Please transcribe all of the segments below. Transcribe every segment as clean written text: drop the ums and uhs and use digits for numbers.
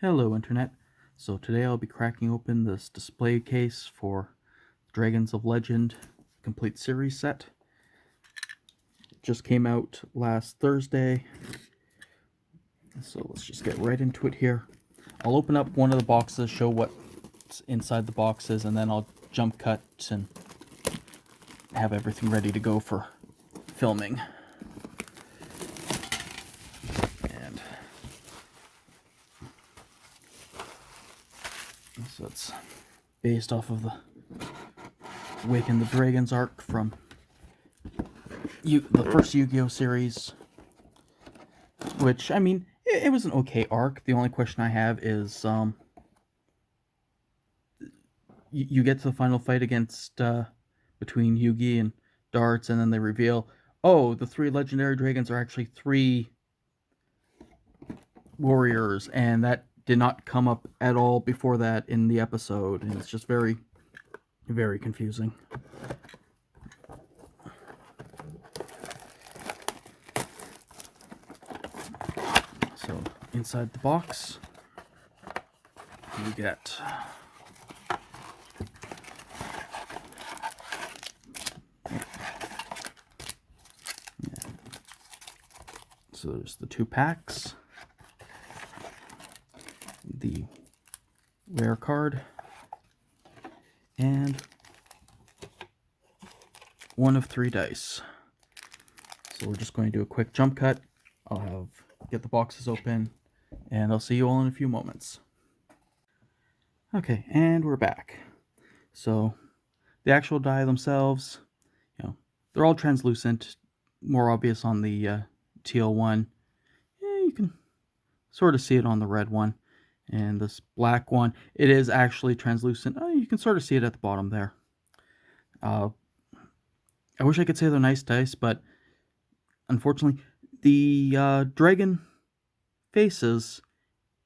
Hello Internet. So today I'll be cracking open this display case for Dragons of Legend complete series set. It just came out last Thursday. So let's just get right into it here. I'll open up one of the boxes, show what's inside the boxes, and then I'll jump cut and have everything ready to go for filming. And so it's based off of the Awaken the Dragons arc from the first Yu-Gi-Oh series, which, I mean, it was an okay arc. The only question I have is, you get to the final fight against, between Yugi and Darts, and then they reveal, oh, the three legendary dragons are actually three warriors, and that did not come up at all before that in the episode, and it's just very, very confusing. So, inside the box, you get so there's the 2 packs, the rare card, and 1 of 3 dice. So we're just going to do a quick jump cut. I'll get the boxes open, and I'll see you all in a few moments. Okay, and we're back. So the actual die themselves, they're all translucent, more obvious on the teal one. You can sort of see it on the red one. And this black one, it is actually translucent. You can sort of see it at the bottom there. I wish I could say they're nice dice, but unfortunately, the dragon faces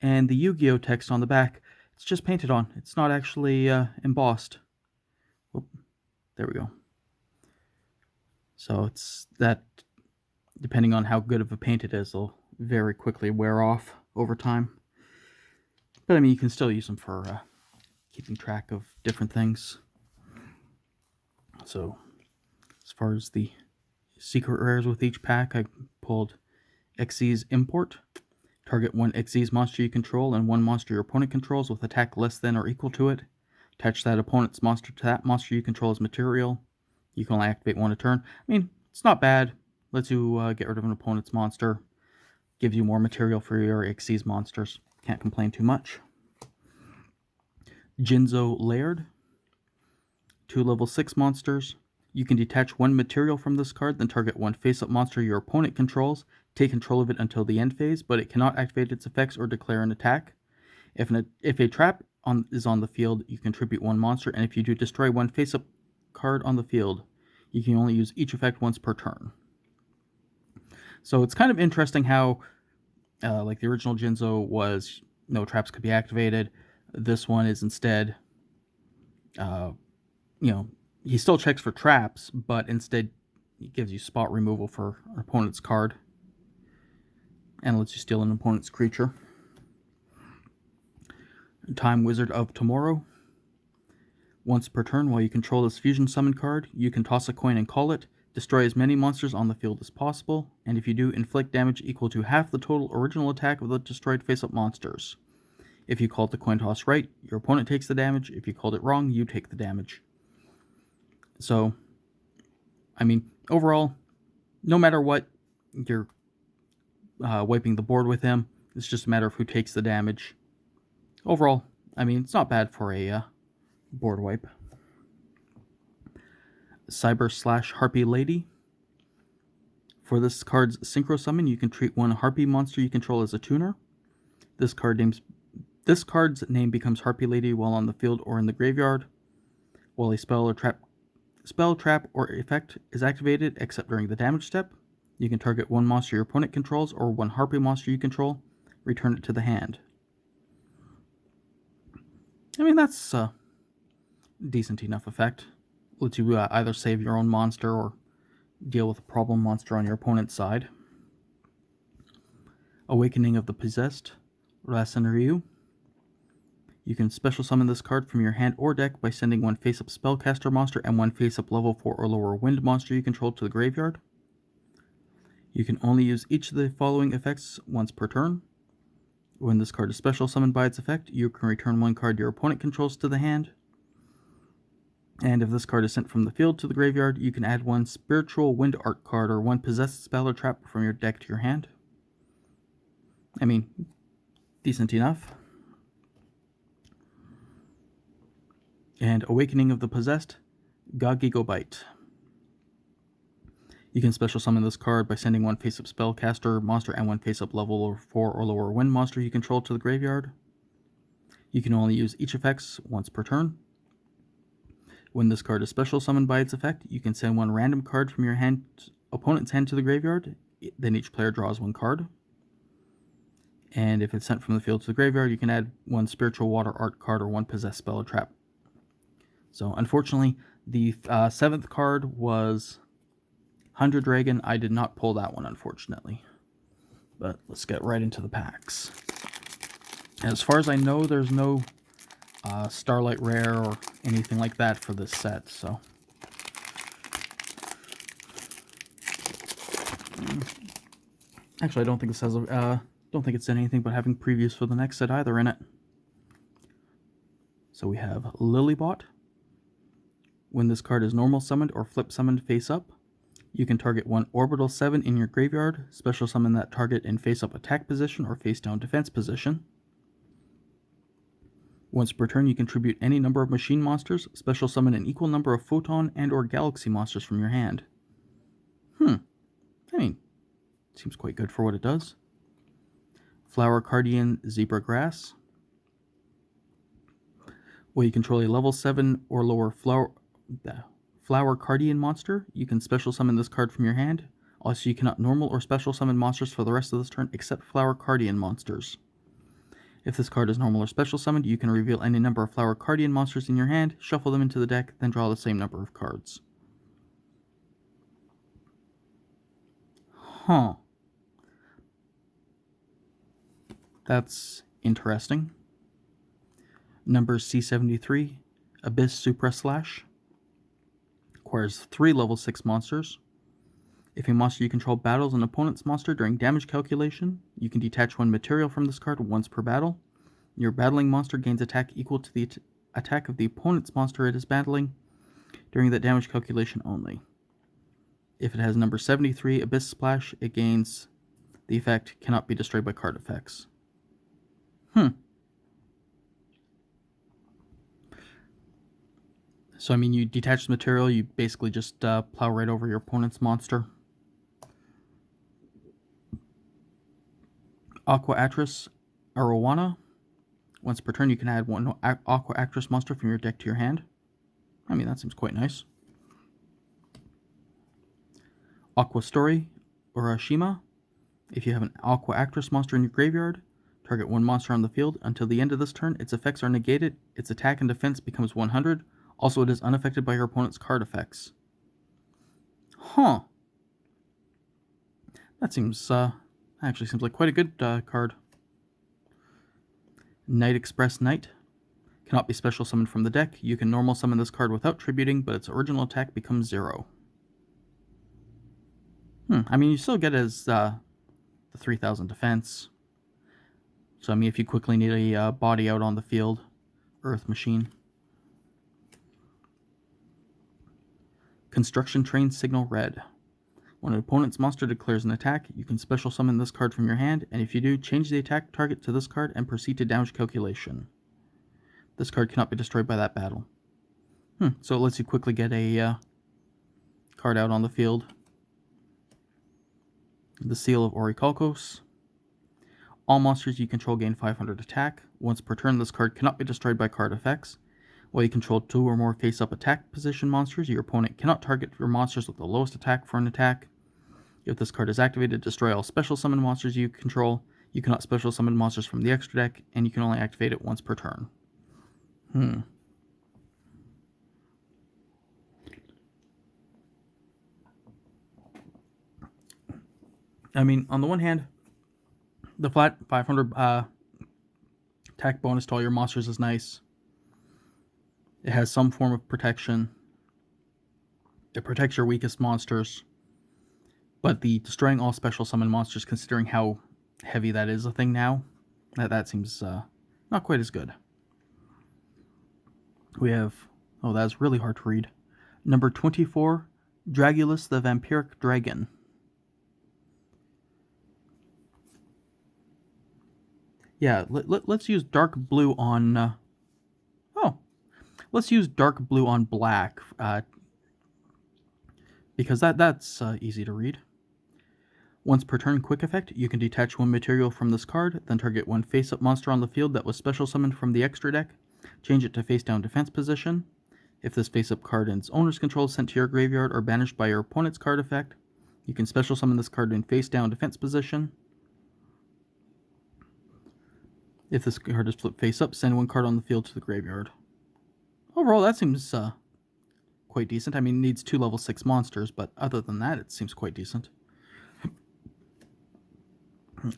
and the Yu-Gi-Oh text on the back, it's just painted on. It's not actually embossed. Oop, there we go. So it's that, depending on how good of a paint it is, it'll very quickly wear off over time. But I mean, you can still use them for keeping track of different things. So as far as the secret rares with each pack, I pulled Xyz Import. Target 1 Xyz monster you control and 1 monster your opponent controls with attack less than or equal to it. Attach that opponent's monster to that monster you control as material. You can only activate 1 a turn. I mean, it's not bad. Lets you get rid of an opponent's monster. Gives you more material for your Xyz monsters. Can't complain too much. Jinzo Laird. 2 level 6 monsters. You can detach 1 material from this card, then target 1 face-up monster your opponent controls. Take control of it until the end phase, but it cannot activate its effects or declare an attack. If a trap is on the field, you contribute 1 monster, and if you do destroy 1 face-up card on the field, you can only use each effect once per turn. So it's kind of interesting how, like the original Jinzo was, no traps could be activated. This one is instead, he still checks for traps, but instead he gives you spot removal for an opponent's card and lets you steal an opponent's creature. Time Wizard of Tomorrow. Once per turn, while you control this fusion summon card, you can toss a coin and call it, destroy as many monsters on the field as possible, and if you do, inflict damage equal to half the total original attack of the destroyed face-up monsters. If you called the coin toss right, your opponent takes the damage. If you called it wrong, you take the damage. So, I mean, overall, no matter what, you're wiping the board with him. It's just a matter of who takes the damage. Overall, I mean, it's not bad for a board wipe. Cyber/Harpy Lady. For this card's Synchro Summon, you can treat 1 Harpy monster you control as a tuner. This card's name becomes Harpy Lady while on the field or in the graveyard. While a spell, trap, or effect is activated, except during the damage step, you can target 1 monster your opponent controls or 1 Harpy monster you control. Return it to the hand. I mean, that's a decent enough effect. Lets you either save your own monster or deal with a problem monster on your opponent's side. Awakening of the Possessed, Rasen Ryu. You can special summon this card from your hand or deck by sending one face-up spellcaster monster and one face-up level 4 or lower wind monster you control to the graveyard. You can only use each of the following effects once per turn. When this card is special summoned by its effect, you can return one card your opponent controls to the hand. And if this card is sent from the field to the graveyard, you can add one Spiritual Wind Art card or one Possessed Spell or Trap from your deck to your hand. I mean, decent enough. And Awakening of the Possessed, Gagigo Bite. You can special summon this card by sending one face-up spellcaster monster and one face-up level 4 or lower wind monster you control to the graveyard. You can only use each effects once per turn. When this card is special summoned by its effect, you can send one random card from your opponent's hand to the graveyard. Then each player draws one card. And if it's sent from the field to the graveyard, you can add one Spiritual Water Art card or one Possessed Spell or Trap. So unfortunately, the 7th card was Hundred Dragon. I did not pull that one, unfortunately. But let's get right into the packs. As far as I know, there's no Starlight Rare or anything like that for this set, so... Actually, I don't think it says... don't think it's anything but having previews for the next set either in it. So we have Lilybot. When this card is normal summoned or flip summoned face up, you can target one Orbital 7 in your graveyard, special summon that target in face up attack position or face down defense position. Once per turn, you contribute any number of machine monsters, special summon an equal number of photon and or galaxy monsters from your hand. I mean, seems quite good for what it does. Flower Cardian Zebra Grass. When you control a level 7 or lower Flower Cardian monster, you can special summon this card from your hand. Also, you cannot normal or special summon monsters for the rest of this turn except Flower Cardian monsters. If this card is normal or special summoned, you can reveal any number of Flower Cardian monsters in your hand, shuffle them into the deck, then draw the same number of cards. That's interesting. Number C73, Abyss Supra Slash. Acquires 3 level 6 monsters. If a monster you control battles an opponent's monster during damage calculation, you can detach one material from this card once per battle. Your battling monster gains attack equal to the attack of the opponent's monster it is battling during that damage calculation only. If it has number 73, Abyss Splash, it gains the effect cannot be destroyed by card effects. So, I mean, you detach the material, you basically just plow right over your opponent's monster. Aqua Actress Arowana. Once per turn, you can add one Aqua Actress monster from your deck to your hand. I mean, that seems quite nice. Aqua Story Urashima. If you have an Aqua Actress monster in your graveyard, target one monster on the field. Until the end of this turn, its effects are negated. Its attack and defense becomes 100. Also, it is unaffected by your opponent's card effects. That seems, actually seems like quite a good card. Night Express Knight. Cannot be special summoned from the deck. You can normal summon this card without tributing, but its original attack becomes 0. I mean, you still get as the 3000 defense. So, I mean, if you quickly need a body out on the field, Earth Machine. Construction Train Signal Red. When an opponent's monster declares an attack, you can special summon this card from your hand, and if you do, change the attack target to this card and proceed to damage calculation. This card cannot be destroyed by that battle. So it lets you quickly get a card out on the field. The Seal of Orichalcos. All monsters you control gain 500 attack. Once per turn, this card cannot be destroyed by card effects. While you control 2 or more face-up attack position monsters, your opponent cannot target your monsters with the lowest attack for an attack. If this card is activated, destroy all special summon monsters you control. You cannot special summon monsters from the extra deck, and you can only activate it once per turn. I mean, on the one hand, the flat 500 Attack bonus to all your monsters is nice. It has some form of protection. It protects your weakest monsters. But the destroying all special summon monsters, considering how heavy that is a thing now, that seems not quite as good. We have, oh, that's really hard to read. Number 24, Dragulus the Vampiric Dragon. Yeah, let's use dark blue on... let's use dark blue on black, because that's easy to read. Once per turn quick effect, you can detach one material from this card, then target one face-up monster on the field that was special summoned from the extra deck. Change it to face-down defense position. If this face-up card in its owner's control is sent to your graveyard or banished by your opponent's card effect, you can special summon this card in face-down defense position. If this card is flipped face-up, send one card on the field to the graveyard. Overall, that seems quite decent. I mean, it needs 2 level 6 monsters, but other than that, it seems quite decent.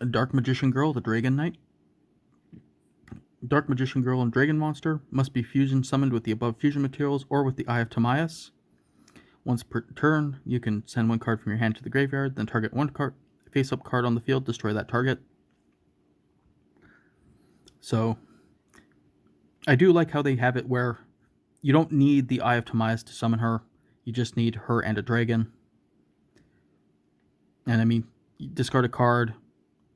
Dark Magician Girl, the Dragon Knight. Dark Magician Girl and Dragon Monster must be fusion summoned with the above fusion materials or with the Eye of Timaeus. Once per turn, you can send one card from your hand to the graveyard, then target one card, face-up card on the field, destroy that target. So, I do like how they have it where you don't need the Eye of Timaeus to summon her. You just need her and a dragon. And I mean, you discard a card,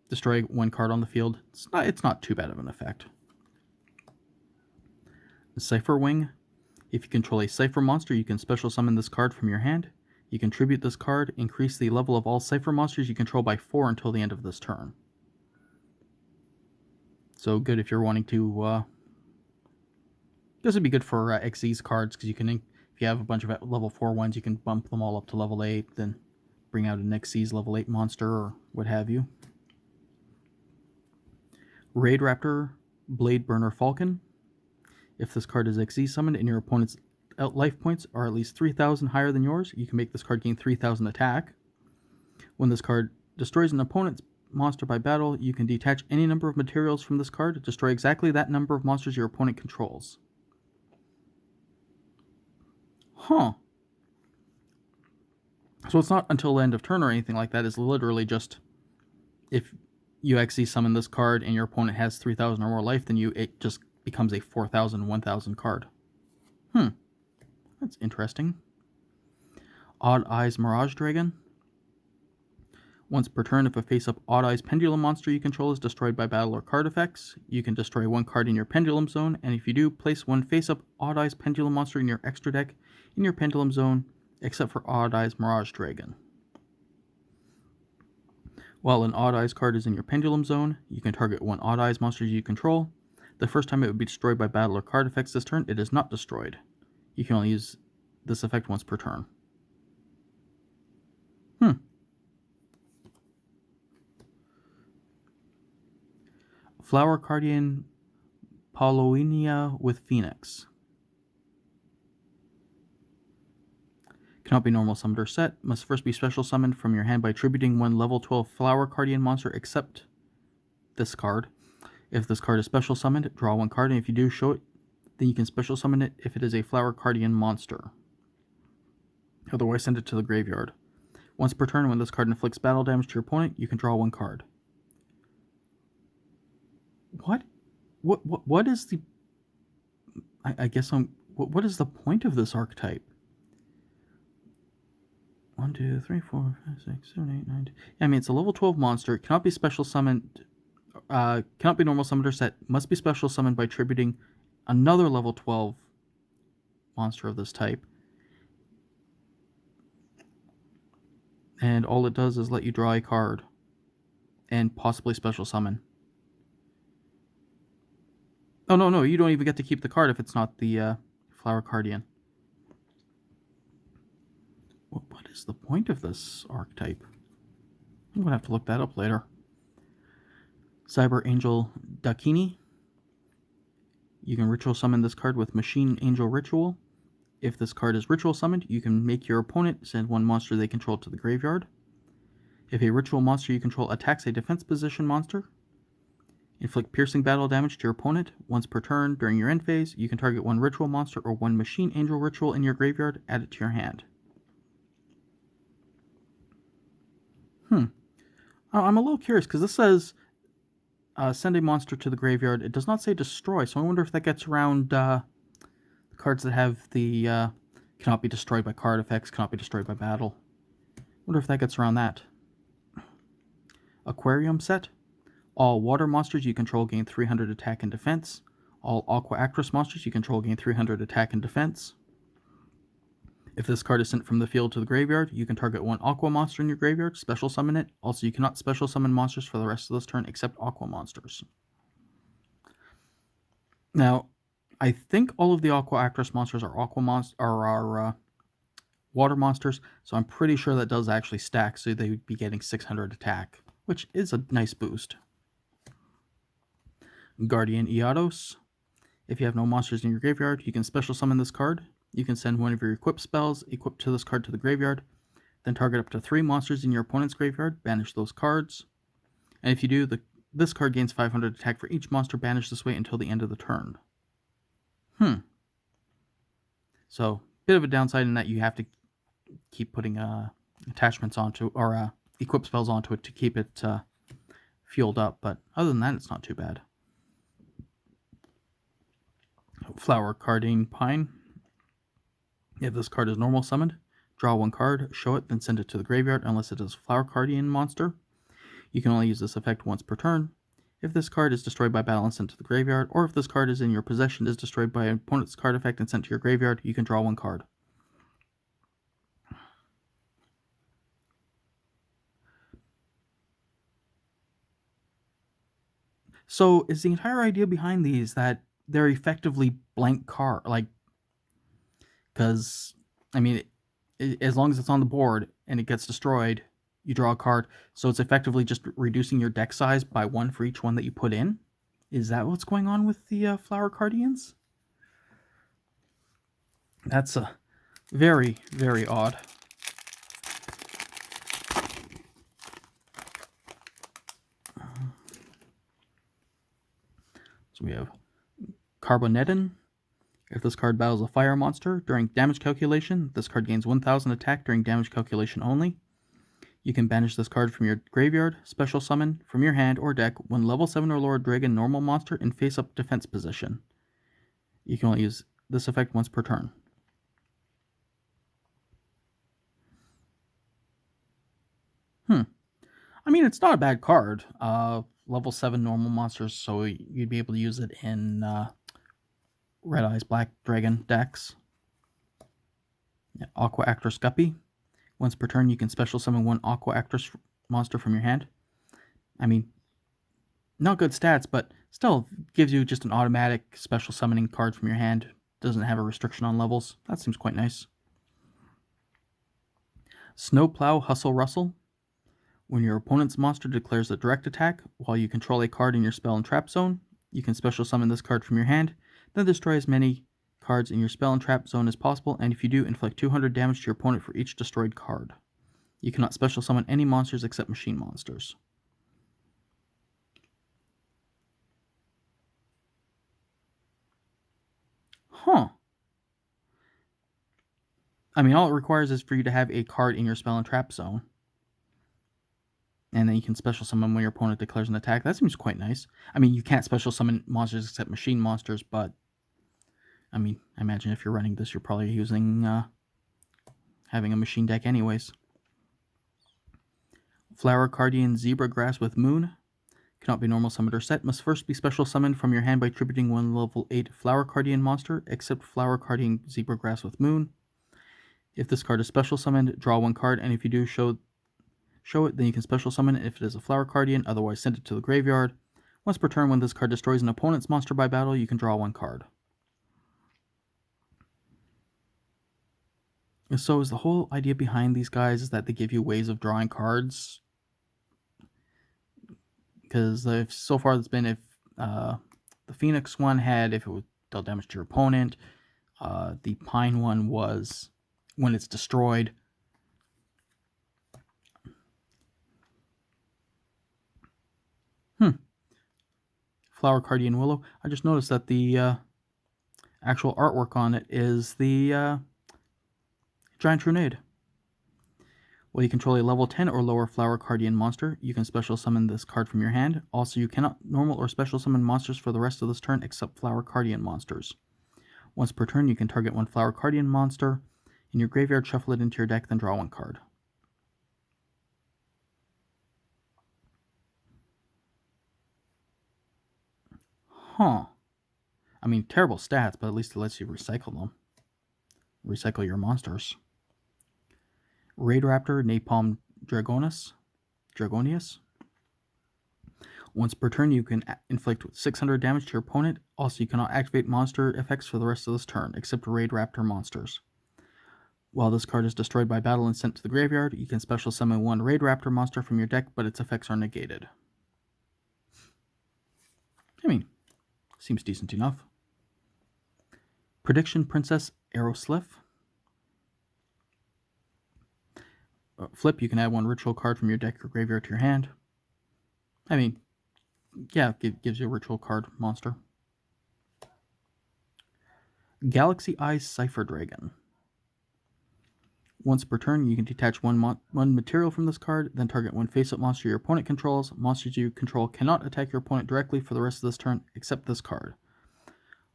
destroy one card on the field. It's not too bad of an effect. Cypher Wing. If you control a Cypher monster, you can special summon this card from your hand. You can tribute this card, increase the level of all Cypher monsters you control by 4 until the end of this turn. So good if you're wanting to... this would be good for Xyz cards, because you can, if you have a bunch of level 4 ones, you can bump them all up to level 8, then bring out an Xyz level 8 monster or what have you. Raid Raptor, Blade Burner Falcon. If this card is Xyz summoned and your opponent's life points are at least 3,000 higher than yours, you can make this card gain 3,000 attack. When this card destroys an opponent's monster by battle, you can detach any number of materials from this card to destroy exactly that number of monsters your opponent controls. Huh. So it's not until the end of turn or anything like that. It's literally just if you Xyz summon this card and your opponent has 3,000 or more life than you, it just becomes a 4,000, 1,000 card. That's interesting. Odd Eyes Mirage Dragon. Once per turn, if a face-up Odd Eyes Pendulum monster you control is destroyed by battle or card effects, you can destroy one card in your Pendulum Zone, and if you do, place one face-up Odd Eyes Pendulum monster in your extra deck in your Pendulum Zone, except for Odd Eyes Mirage Dragon. While an Odd Eyes card is in your Pendulum Zone, you can target one Odd Eyes monster you control. The first time it would be destroyed by battle or card effects this turn, it is not destroyed. You can only use this effect once per turn. Flower Guardian Paulownia with Phoenix. Cannot be normal summoned or set. Must first be special summoned from your hand by tributing one level 12 Flower Guardian monster except this card. If this card is special summoned, draw one card, and if you do show it, then you can special summon it if it is a Flower Guardian monster. Otherwise, send it to the graveyard. Once per turn, when this card inflicts battle damage to your opponent, you can draw one card. What is the... I guess what is the point of this archetype? 1, 2, 3, 4, 5, 6, 7, 8, 9, 10. Yeah, I mean, it's a level 12 monster. It cannot be special summoned... cannot be normal summoned or set. Must be special summoned by tributing another level 12 monster of this type. And all it does is let you draw a card. And possibly special summon. Oh, no, you don't even get to keep the card if it's not the Flower Guardian. What is the point of this archetype? I'm going to have to look that up later. Cyber Angel Dakini. You can ritual summon this card with Machine Angel Ritual. If this card is ritual summoned, you can make your opponent send one monster they control to the graveyard. If a ritual monster you control attacks a defense position monster, Inflict piercing battle damage to your opponent once per turn during your end phase. You can target one ritual monster or one machine angel ritual in your graveyard, add it to your hand. I'm a little curious because this says send a monster to the graveyard. It does not say destroy, so I wonder if that gets around the cards that have the cannot be destroyed by card effects, cannot be destroyed by battle. I wonder if that gets around that. Aquarium set. All water monsters you control gain 300 attack and defense. All Aqua Actress monsters you control gain 300 attack and defense. If this card is sent from the field to the graveyard, you can target one Aqua monster in your graveyard, special summon it. Also, you cannot special summon monsters for the rest of this turn except Aqua monsters. Now, I think all of the Aqua Actress monsters are water monsters, so I'm pretty sure that does actually stack, so they would be getting 600 attack, which is a nice boost. Guardian Eatos. If you have no monsters in your graveyard, you can special summon this card. You can send one of your equipped spells equipped to this card to the graveyard, then target up to 3 monsters in your opponent's graveyard, banish those cards. And if you do, this card gains 500 attack for each monster banished this way until the end of the turn. So, bit of a downside in that you have to keep putting attachments onto, or equip spells onto it to keep it fueled up, but other than that, it's not too bad. Flower Cardine Pine. If this card is normal summoned, draw one card, show it, then send it to the graveyard unless it is a Flower Cardian monster. You can only use this effect once per turn. If this card is destroyed by battle and sent to the graveyard, or if this card is in your possession is destroyed by an opponent's card effect and sent to your graveyard, you can draw one card. So is the entire idea behind these that they're effectively blank card, like, because, I mean, as long as it's on the board and it gets destroyed, you draw a card, so it's effectively just reducing your deck size by 1 for each one that you put in? Is that what's going on with the Flower Cardians? That's very, very odd. So we have Carbonetin. If this card battles a fire monster during damage calculation, this card gains 1000 attack during damage calculation only. You can banish this card from your graveyard, special summon from your hand or deck when level 7 or lower dragon normal monster in face-up defense position. You can only use this effect once per turn. I mean, it's not a bad card. Level 7 normal monsters, so you'd be able to use it in Red Eyes Black Dragon decks. Aqua Actress Guppy. Once per turn, you can special summon one Aqua Actress monster from your hand. I mean, not good stats, but still gives you just an automatic special summoning card from your hand. Doesn't have a restriction on levels. That seems quite nice. Snowplow Hustle Rustle. When your opponent's monster declares a direct attack, while you control a card in your spell and trap zone, you can special summon this card from your hand, then destroy as many cards in your spell and trap zone as possible, and if you do, inflict 200 damage to your opponent for each destroyed card. You cannot special summon any monsters except machine monsters. I mean, all it requires is for you to have a card in your spell and trap zone. And then you can special summon when your opponent declares an attack. That seems quite nice. I mean, you can't special summon monsters except machine monsters, but I mean, I imagine if you're running this, you're probably using having a machine deck anyways. Flower Cardian Zebra Grass with Moon. Cannot be normal summoned or set. Must first be special summoned from your hand by tributing one level 8 Flower Cardian monster, except Flower Cardian Zebra Grass with Moon. If this card is special summoned, draw one card, and if you do show it, then you can special summon it if it is a Flower Cardian, otherwise send it to the graveyard. Once per turn, when this card destroys an opponent's monster by battle, you can draw one card. So is the whole idea behind these guys is that they give you ways of drawing cards? Because so far it's been if the Phoenix one had if it would deal damage to your opponent. The Pine one was when it's destroyed. Flower Cardian Willow. I just noticed that the actual artwork on it is the Giant Trunade. While you control a level 10 or lower Flower Cardian monster, you can special summon this card from your hand. Also, you cannot normal or special summon monsters for the rest of this turn except Flower Cardian monsters. Once per turn, you can target one Flower Cardian monster in your graveyard, shuffle it into your deck, then draw one card. Huh. I mean, terrible stats, but at least it lets you recycle them. Recycle your monsters. Raid Raptor, Napalm Dragonius. Once per turn, you can inflict 600 damage to your opponent. Also, you cannot activate monster effects for the rest of this turn, except Raid Raptor monsters. While this card is destroyed by battle and sent to the graveyard, you can special summon one Raid Raptor monster from your deck, but its effects are negated. I mean, seems decent enough. Prediction Princess Aeroslyph. Flip, you can add one ritual card from your deck or graveyard to your hand. I mean, yeah, it gives you a ritual card monster. Galaxy Eyes Cipher Dragon. Once per turn, you can detach one material from this card, then target one face-up monster your opponent controls. Monsters you control cannot attack your opponent directly for the rest of this turn, except this card.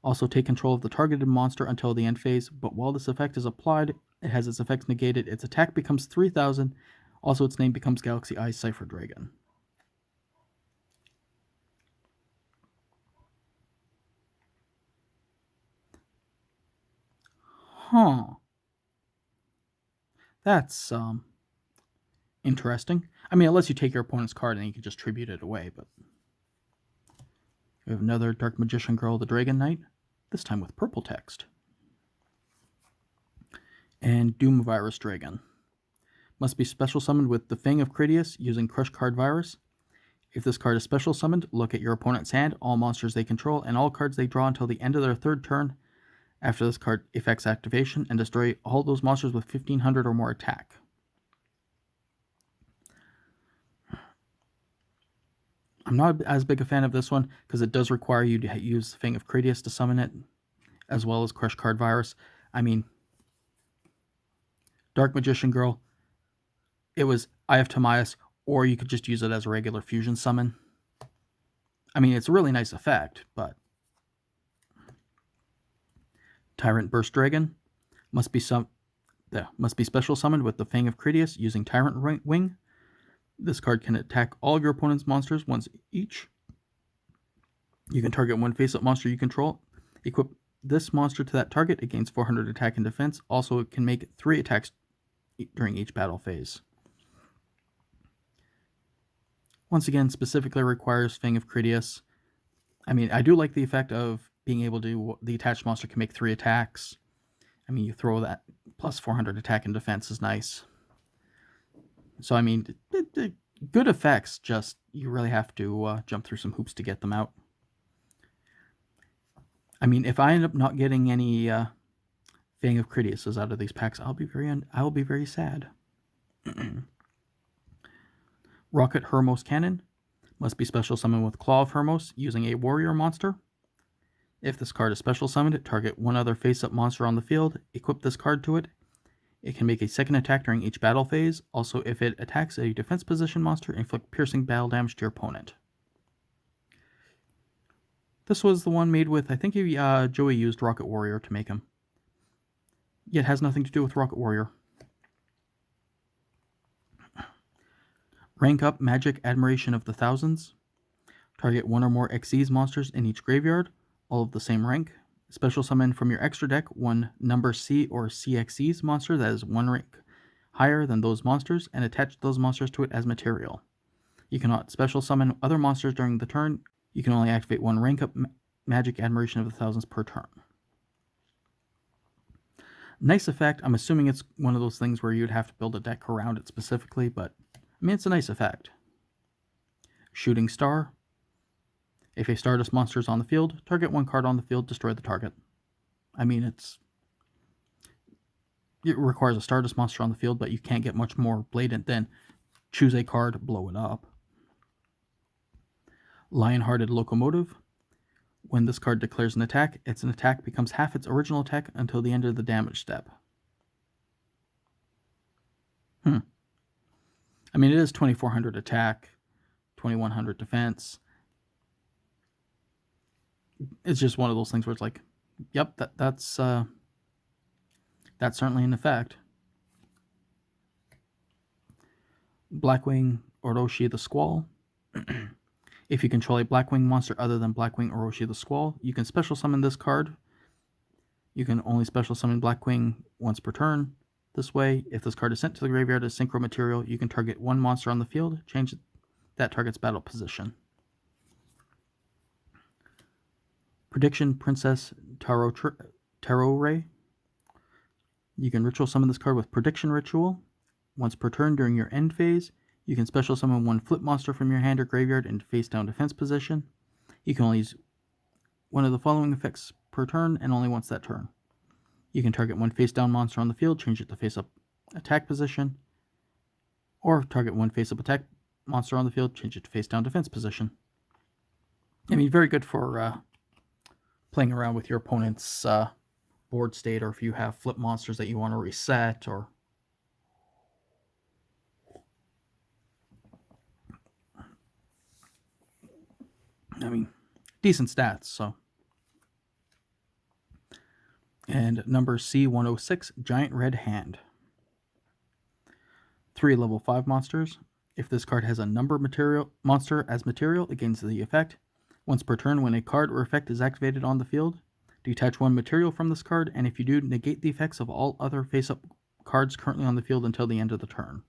Also, take control of the targeted monster until the end phase, but while this effect is applied, it has its effects negated. Its attack becomes 3,000. Also, its name becomes Galaxy Eyes Cipher Dragon. Huh. That's, interesting. I mean, unless you take your opponent's card and you can just tribute it away, but... We have another Dark Magician Girl, the Dragon Knight, this time with purple text. And Doom Virus Dragon. Must be special summoned with the Fang of Critias using Crush Card Virus. If this card is special summoned, look at your opponent's hand, all monsters they control, and all cards they draw until the end of their third turn after this card effects activation, and destroy all those monsters with 1500 or more attack. I'm not as big a fan of this one because it does require you to use the Fang of Critias to summon it, as well as Crush Card Virus. I mean, Dark Magician Girl, it was Eye of Timaeus, or you could just use it as a regular fusion summon. I mean, it's a really nice effect, but... Tyrant Burst Dragon must be special summoned with the Fang of Critias using Tyrant Wing. This card can attack all of your opponent's monsters once each. You can target one face-up monster you control. Equip this monster to that target. It gains 400 attack and defense. Also, it can make 3 attacks during each battle phase. Once again, specifically requires Fang of Critias. I mean, I do like the effect of being able to... The attached monster can make 3 attacks. I mean, you throw that plus 400 attack and defense is nice. So, I mean, good effects, just you really have to jump through some hoops to get them out. I mean, if I end up not getting any Fang of Critias out of these packs, I'll be very sad. Rocket Hermos Cannon must be special summoned with Claw of Hermos using a warrior monster. If this card is special summoned, target one other face-up monster on the field, equip this card to it. It can make a second attack during each battle phase. Also, if it attacks a defense position monster, inflict piercing battle damage to your opponent. This was the one made with, I think Joey used Rocket Warrior to make him. Yet has nothing to do with Rocket Warrior. Rank up Magic Admiration of the Thousands. Target one or more Xyz monsters in each graveyard, all of the same rank. Special summon from your extra deck one number C or CXEs monster that is one rank higher than those monsters, and attach those monsters to it as material. You cannot special summon other monsters during the turn. You can only activate one rank up Magic Admiration of the Thousands per turn. Nice effect. I'm assuming it's one of those things where you'd have to build a deck around it specifically, but I mean, it's a nice effect. Shooting Star. If a Stardust monster is on the field, target one card on the field, destroy the target. I mean, it requires a Stardust monster on the field, but you can't get much more blatant than choose a card, blow it up. Lionhearted Locomotive. When this card declares an attack becomes half its original attack until the end of the damage step. I mean, it is 2400 attack, 2100 defense. It's just one of those things where it's like, yep, that's certainly an effect. Blackwing Orochi the Squall. If you control a Blackwing monster other than Blackwing Orochi the Squall, you can special summon this card. You can only special summon Blackwing once per turn. This way, if this card is sent to the graveyard as synchro material, you can target one monster on the field, change that target's battle position. Prediction Princess Tarot Ray. You can ritual summon this card with Prediction Ritual. Once per turn during your end phase, you can special summon one flip monster from your hand or graveyard into face down defense position. You can only use one of the following effects per turn and only once that turn. You can target one face down monster on the field, change it to face up attack position, or target one face up attack monster on the field, change it to face down defense position. I mean, very good for playing around with your opponent's board state, or if you have flip monsters that you want to reset, or I mean, decent stats, so. And number C106, Giant Red Hand. 3 level 5 monsters. If this card has a number monster as material, it gains the effect. Once per turn, when a card or effect is activated on the field, detach one material from this card, and if you do, negate the effects of all other face-up cards currently on the field until the end of the turn.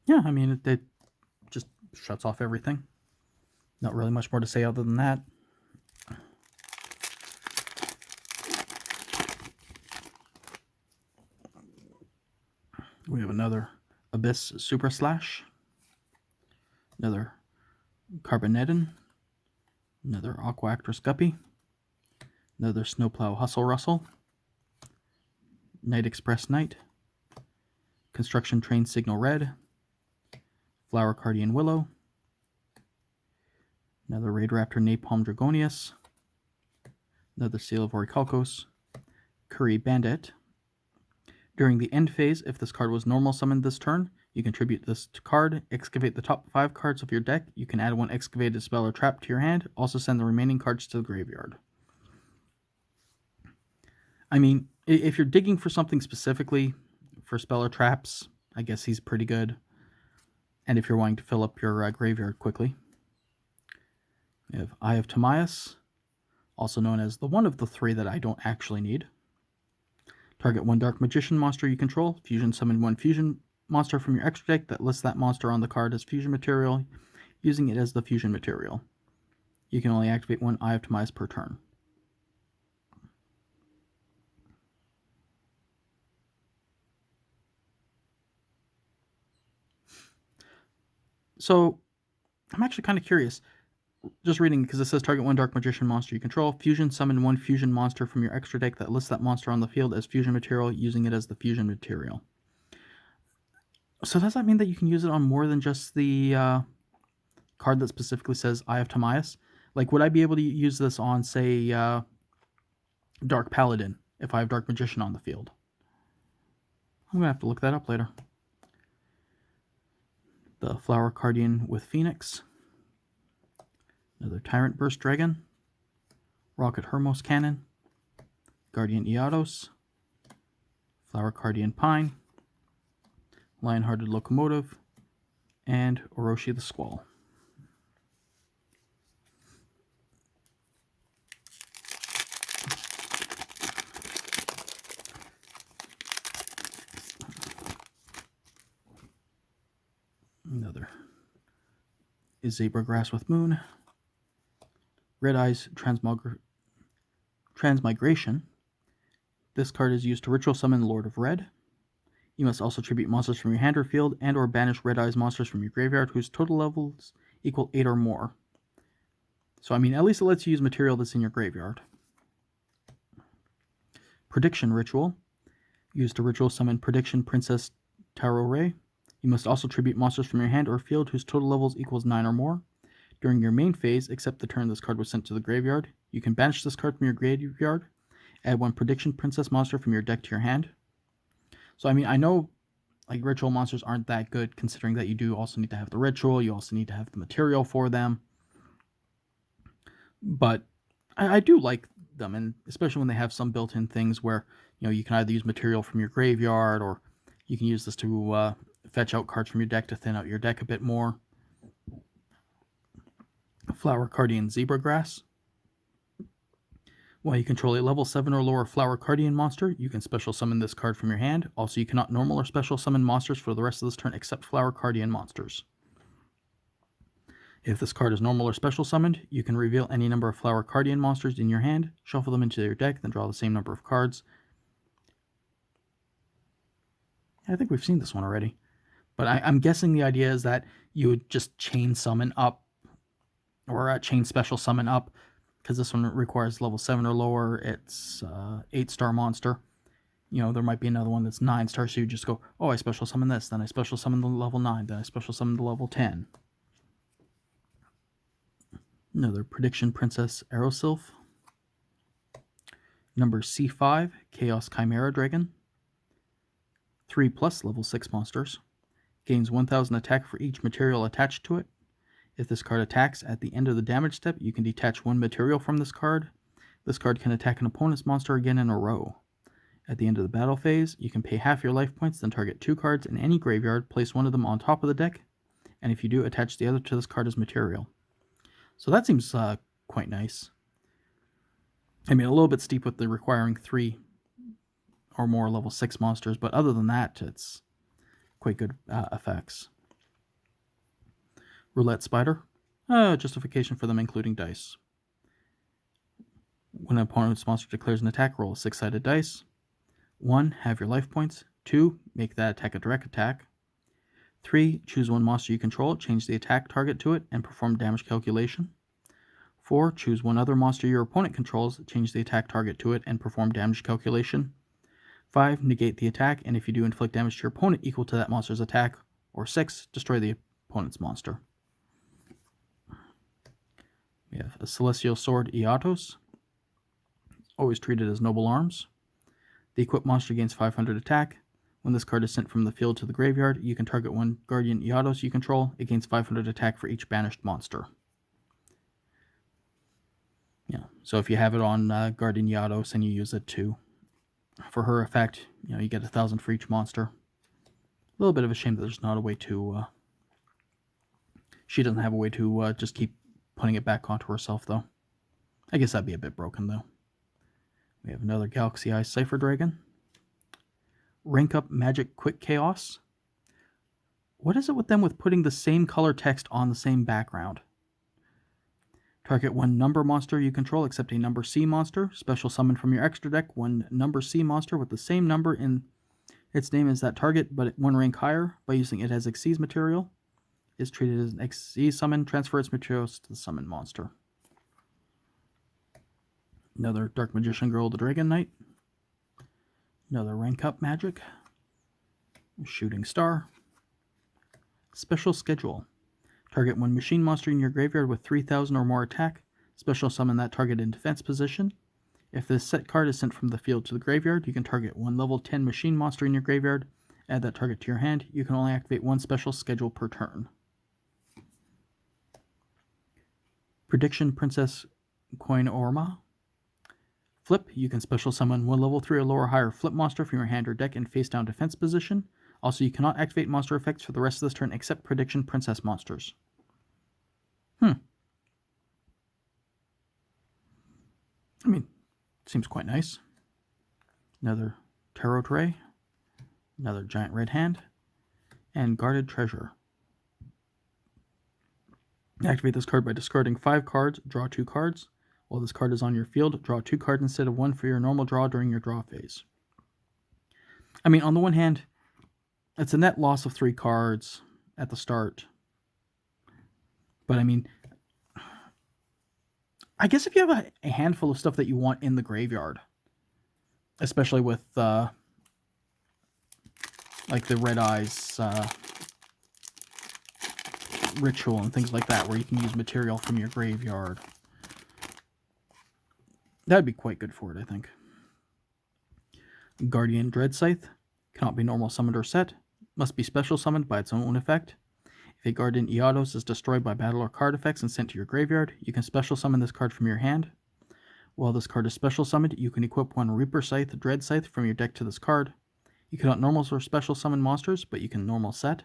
Yeah, I mean, it just shuts off everything. Not really much more to say other than that. We have another Abyss Super Slash, another Carboneddon, another Aqua Actress Guppy, another Snowplow Hustle Rustle, Night Express Knight, Construction Train Signal Red, Flower Cardian Willow, another Raid Raptor Napalm Dragonius, another Seal of Orichalcos, Curry Bandit. During the end phase, if this card was normal summoned this turn, you contribute this card, excavate the top 5 cards of your deck, you can add one excavated spell or trap to your hand, also send the remaining cards to the graveyard. I mean, if you're digging for something specifically for spell or traps, I guess he's pretty good. And if you're wanting to fill up your graveyard quickly. We have Eye of Timaeus, also known as the one of the 3 that I don't actually need. Target one Dark Magician monster you control. Fusion summon one fusion monster from your extra deck that lists that monster on the card as fusion material, using it as the fusion material. You can only activate one Eye of Timaeus per turn. So, I'm actually kind of curious. Just reading, because it says target one Dark Magician monster you control. Fusion summon one fusion monster from your extra deck that lists that monster on the field as fusion material, using it as the fusion material. So does that mean that you can use it on more than just the card that specifically says Eye of Timaeus? Like, would I be able to use this on, say, Dark Paladin, if I have Dark Magician on the field? I'm going to have to look that up later. The Flower Cardian with Phoenix. Another Tyrant Burst Dragon, Rocket Hermos Cannon, Guardian Eodos, Flower Cardian Pine, Lionhearted Locomotive, and Orochi the Squall. Another is Zebra Grass with Moon. Red Eyes Transmigration. This card is used to ritual summon Lord of Red. You must also tribute monsters from your hand or field and or banish Red Eyes monsters from your graveyard whose total levels equal 8 or more. So, I mean, at least it lets you use material that's in your graveyard. Prediction Ritual. Used to ritual summon Prediction Princess Tarot Ray. You must also tribute monsters from your hand or field whose total levels equals 9 or more. During your main phase, except the turn this card was sent to the graveyard, you can banish this card from your graveyard, add one Prediction Princess monster from your deck to your hand. So, I mean, I know like ritual monsters aren't that good, considering that you do also need to have the ritual, you also need to have the material for them. But I do like them, and especially when they have some built-in things where, you know, you can either use material from your graveyard, or you can use this to fetch out cards from your deck to thin out your deck a bit more. Flower Guardian Zebra Grass. While you control a level 7 or lower Flower Guardian monster, you can special summon this card from your hand. Also, you cannot normal or special summon monsters for the rest of this turn except Flower Guardian monsters. If this card is normal or special summoned, you can reveal any number of Flower Guardian monsters in your hand, shuffle them into your deck, then draw the same number of cards. I think we've seen this one already. But I'm guessing the idea is that you would just chain summon up, or chain special summon up, because this one requires level 7 or lower. It's 8-star monster. You know, there might be another one that's 9-star, so you just go, oh, I special summon this, then I special summon the level 9, then I special summon the level 10. Another Prediction Princess Aerosylph. Number C5, Chaos Chimera Dragon. 3+ level 6 monsters. Gains 1000 attack for each material attached to it. If this card attacks at the end of the damage step, you can detach one material from this card. This card can attack an opponent's monster again in a row. At the end of the battle phase, you can pay half your life points, then target 2 cards in any graveyard, place one of them on top of the deck, and if you do, attach the other to this card as material. So that seems quite nice. I mean, a little bit steep with the requiring 3 or more level 6 monsters, but other than that, it's quite good effects. Roulette Spider. Justification for them including dice. When an opponent's monster declares an attack, roll a 6-sided dice. 1. Have your life points. 2. Make that attack a direct attack. 3. Choose one monster you control, change the attack target to it, and perform damage calculation. 4. Choose one other monster your opponent controls, change the attack target to it, and perform damage calculation. 5. Negate the attack, and if you do inflict damage to your opponent equal to that monster's attack. Or 6. Destroy the opponent's monster. We have a Celestial Sword Eatos. Always treated as Noble Arms. The equipped monster gains 500 attack. When this card is sent from the field to the graveyard, you can target one Guardian Eatos you control. It gains 500 attack for each banished monster. Yeah, so if you have it on Guardian Eatos and you use it for her effect, you know, you get 1,000 for each monster. A little bit of a shame that there's not a way to... she doesn't have a way to just keep putting it back onto herself, though. I guess that'd be a bit broken, though. We have another Galaxy Eye Cypher Dragon. Rank Up Magic Quick Chaos. What is it with them with putting the same color text on the same background? Target one number monster you control except a number C monster. Special summon from your extra deck one number C monster with the same number in its name as that target, but one rank higher by using it as Xyz material. Is treated as an Xyz summon. Transfer its materials to the summon monster. Another Dark Magician Girl, the Dragon Knight. Another Rank Up Magic. Shooting Star. Special Schedule. Target one machine monster in your graveyard with 3,000 or more attack. Special summon that target in defense position. If this set card is sent from the field to the graveyard, you can target one level 10 machine monster in your graveyard. Add that target to your hand. You can only activate one special schedule per turn. Prediction Princess Koinorma. Flip, you can special summon one level 3 or lower higher flip monster from your hand or deck in face down defense position. Also, you cannot activate monster effects for the rest of this turn except Prediction Princess monsters. I mean, seems quite nice. Another Tarot Tray. Another Giant Red Hand. And Guarded Treasure. Activate this card by discarding 5 cards, draw 2 cards. While this card is on your field, draw 2 cards instead of 1 for your normal draw during your draw phase. I mean, on the one hand, it's a net loss of 3 cards at the start. But I mean, I guess if you have a handful of stuff that you want in the graveyard, especially with like the Red Eyes ritual and things like that, where you can use material from your graveyard. That'd be quite good for it, I think. Guardian Dread Scythe. Cannot be normal summoned or set. Must be special summoned by its own effect. If a Guardian Eotos is destroyed by battle or card effects and sent to your graveyard, you can special summon this card from your hand. While this card is special summoned, you can equip one Reaper Scythe Dread Scythe from your deck to this card. You cannot normal or special summon monsters, but you can normal set.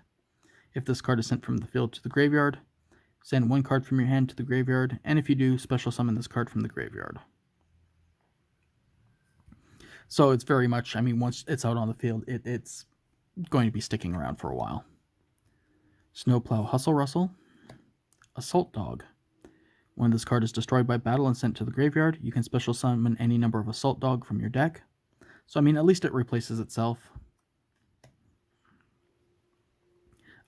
If this card is sent from the field to the graveyard, send one card from your hand to the graveyard, and if you do, special summon this card from the graveyard. So it's very much, I mean, once it's out on the field, it's going to be sticking around for a while. Snowplow Hustle Rustle. Assault Dog. When this card is destroyed by battle and sent to the graveyard, you can special summon any number of Assault Dog from your deck. So, I mean, at least it replaces itself.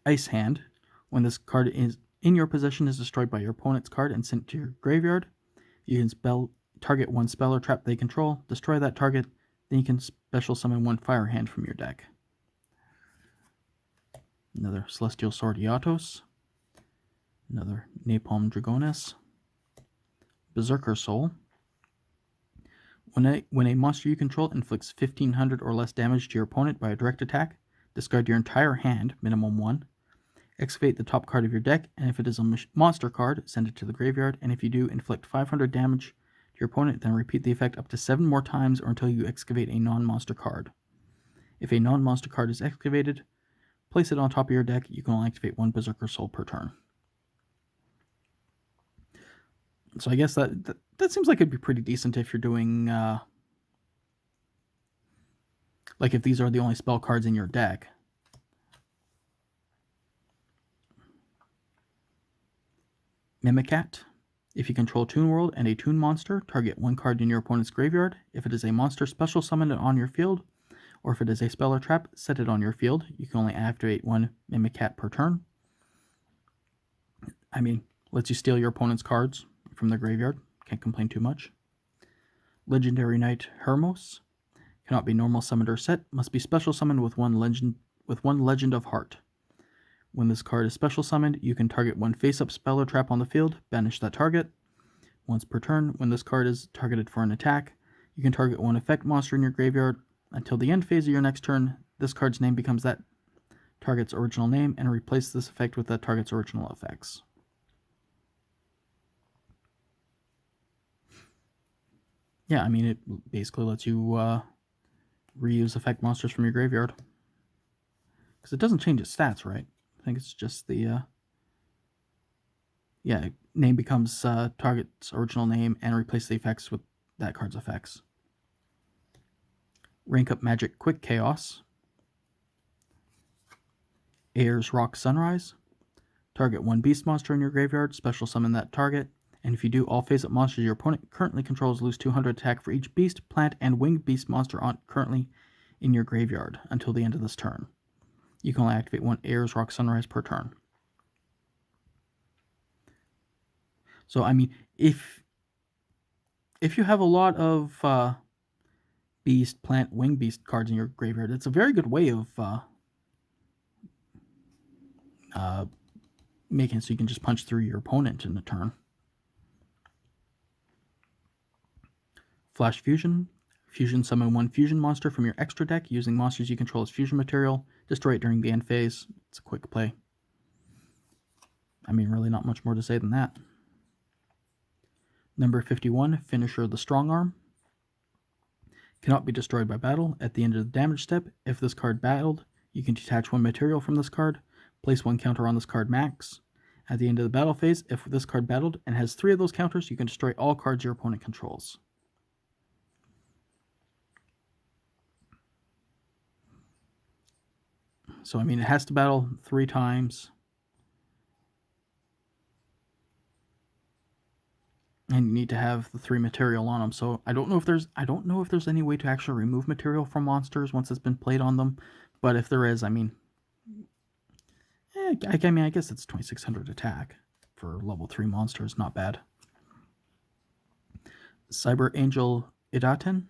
Ice Hand. When this card is in your possession is destroyed by your opponent's card and sent to your graveyard, you can target one spell or trap they control, destroy that target, then you can special summon one Fire Hand from your deck. Another Celestial Sword Eotos. Another Napalm Dragonis. Berserker Soul. When a monster you control inflicts 1500 or less damage to your opponent by a direct attack, discard your entire hand, minimum 1. Excavate the top card of your deck, and if it is a monster card, send it to the graveyard, and if you do, inflict 500 damage to your opponent, then repeat the effect up to 7 more times or until you excavate a non-monster card. If a non-monster card is excavated, place it on top of your deck. You can only activate one Berserker Soul per turn. So I guess that seems like it'd be pretty decent if you're doing, like if these are the only spell cards in your deck. Mimicat. If you control Toon World and a Toon monster, target one card in your opponent's graveyard. If it is a monster, special summon it on your field, or if it is a spell or trap, set it on your field. You can only activate one Mimicat per turn. I mean, lets you steal your opponent's cards from their graveyard. Can't complain too much. Legendary Knight Hermos. Cannot be normal summoned or set. Must be special summoned with one Legend of Heart. When this card is special summoned, you can target one face-up spell or trap on the field, banish that target. Once per turn, when this card is targeted for an attack, you can target one effect monster in your graveyard. Until the end phase of your next turn, this card's name becomes that target's original name, and replace this effect with that target's original effects. Yeah, I mean, it basically lets you reuse effect monsters from your graveyard. Because it doesn't change its stats, right? I think it's just the, name becomes target's original name and replace the effects with that card's effects. Rank up Magic Quick Chaos. Ayers Rock Sunrise. Target one beast monster in your graveyard, special summon that target, and if you do, all face-up monsters your opponent currently controls lose 200 attack for each beast, plant, and winged beast monster currently in your graveyard until the end of this turn. You can only activate one Ayers Rock Sunrise per turn. So, I mean, if you have a lot of beast, plant, wing beast cards in your graveyard, it's a very good way of making it so you can just punch through your opponent in a turn. Flash Fusion. Fusion summon one fusion monster from your extra deck using monsters you control as fusion material. Destroy it during the end phase. It's a quick play. I mean, really not much more to say than that. Number 51, Finisher the Strong Arm. Cannot be destroyed by battle. At the end of the damage step, if this card battled, you can detach one material from this card, place one counter on this card max. At the end of the battle phase, if this card battled and has 3 of those counters, you can destroy all cards your opponent controls. So, I mean, it has to battle 3 times. And you need to have the 3 material on them. So I don't know if there's any way to actually remove material from monsters once it's been played on them. But if there is, I mean, I guess it's 2600 attack for level 3 monsters. Not bad. Cyber Angel Idaten.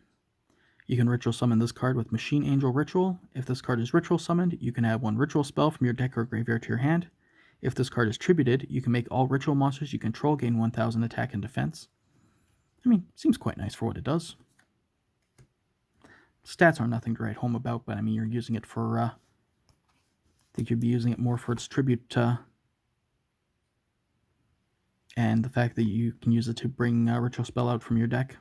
You can ritual summon this card with Machine Angel Ritual. If this card is ritual summoned, you can add one ritual spell from your deck or graveyard to your hand. If this card is tributed, you can make all ritual monsters you control gain 1000 attack and defense. I mean, seems quite nice for what it does. Stats are nothing to write home about, but I mean, you're using it for, I think you'd be using it more for its tribute, and the fact that you can use it to bring a ritual spell out from your deck.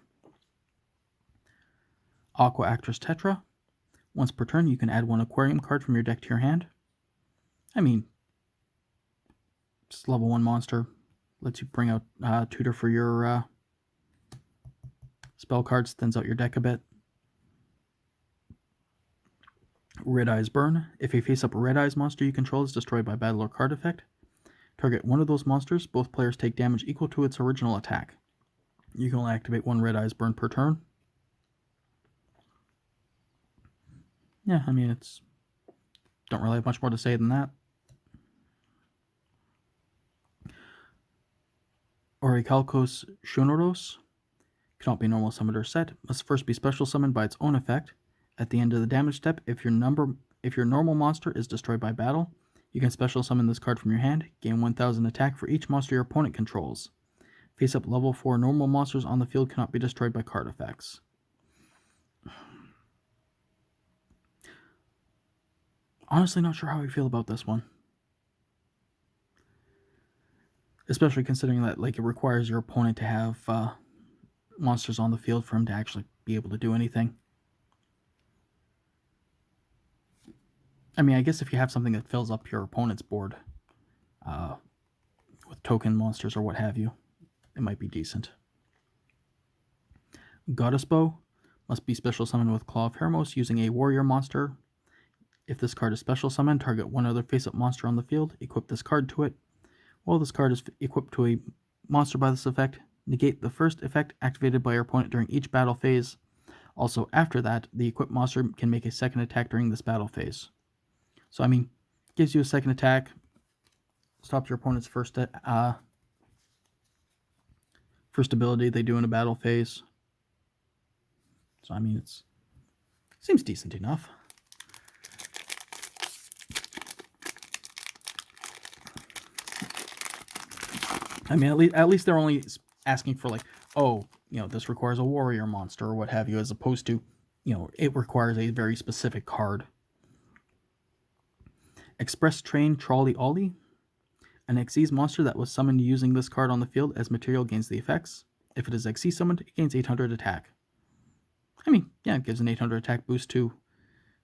Aqua Actress Tetra. Once per turn, you can add one aquarium card from your deck to your hand. I mean, it's level 1 monster. Lets you bring out tutor for your spell cards, thins out your deck a bit. Red Eyes Burn. If a face-up Red Eyes monster you control is destroyed by battle or card effect, target one of those monsters. Both players take damage equal to its original attack. You can only activate one Red Eyes Burn per turn. Yeah, I mean, it's... don't really have much more to say than that. Orichalcos Shunoros. Cannot be normal summoned or set. Must first be special summoned by its own effect. At the end of the damage step, if your normal monster is destroyed by battle, you can special summon this card from your hand. Gain 1000 attack for each monster your opponent controls. Face up level 4 normal monsters on the field cannot be destroyed by card effects. Honestly, not sure how I feel about this one. Especially considering that, like, it requires your opponent to have monsters on the field for him to actually be able to do anything. I mean, I guess if you have something that fills up your opponent's board with token monsters or what have you, it might be decent. Goddess Bow. Must be special summoned with Claw of Hermos using a warrior monster. If this card is special summoned, target one other face-up monster on the field. Equip this card to it. While this card is equipped to a monster by this effect, negate the first effect activated by your opponent during each battle phase. Also, after that, the equipped monster can make a second attack during this battle phase. So, I mean, gives you a second attack, stops your opponent's first ability they do in a battle phase. So, I mean, seems decent enough. I mean, at least they're only asking for, like, oh, you know, this requires a warrior monster or what have you, as opposed to, you know, it requires a very specific card. Express Train Trolley Ollie. An Xyz monster that was summoned using this card on the field as material gains the effects. If it is Xyz summoned, it gains 800 attack. I mean, yeah, it gives an 800 attack boost to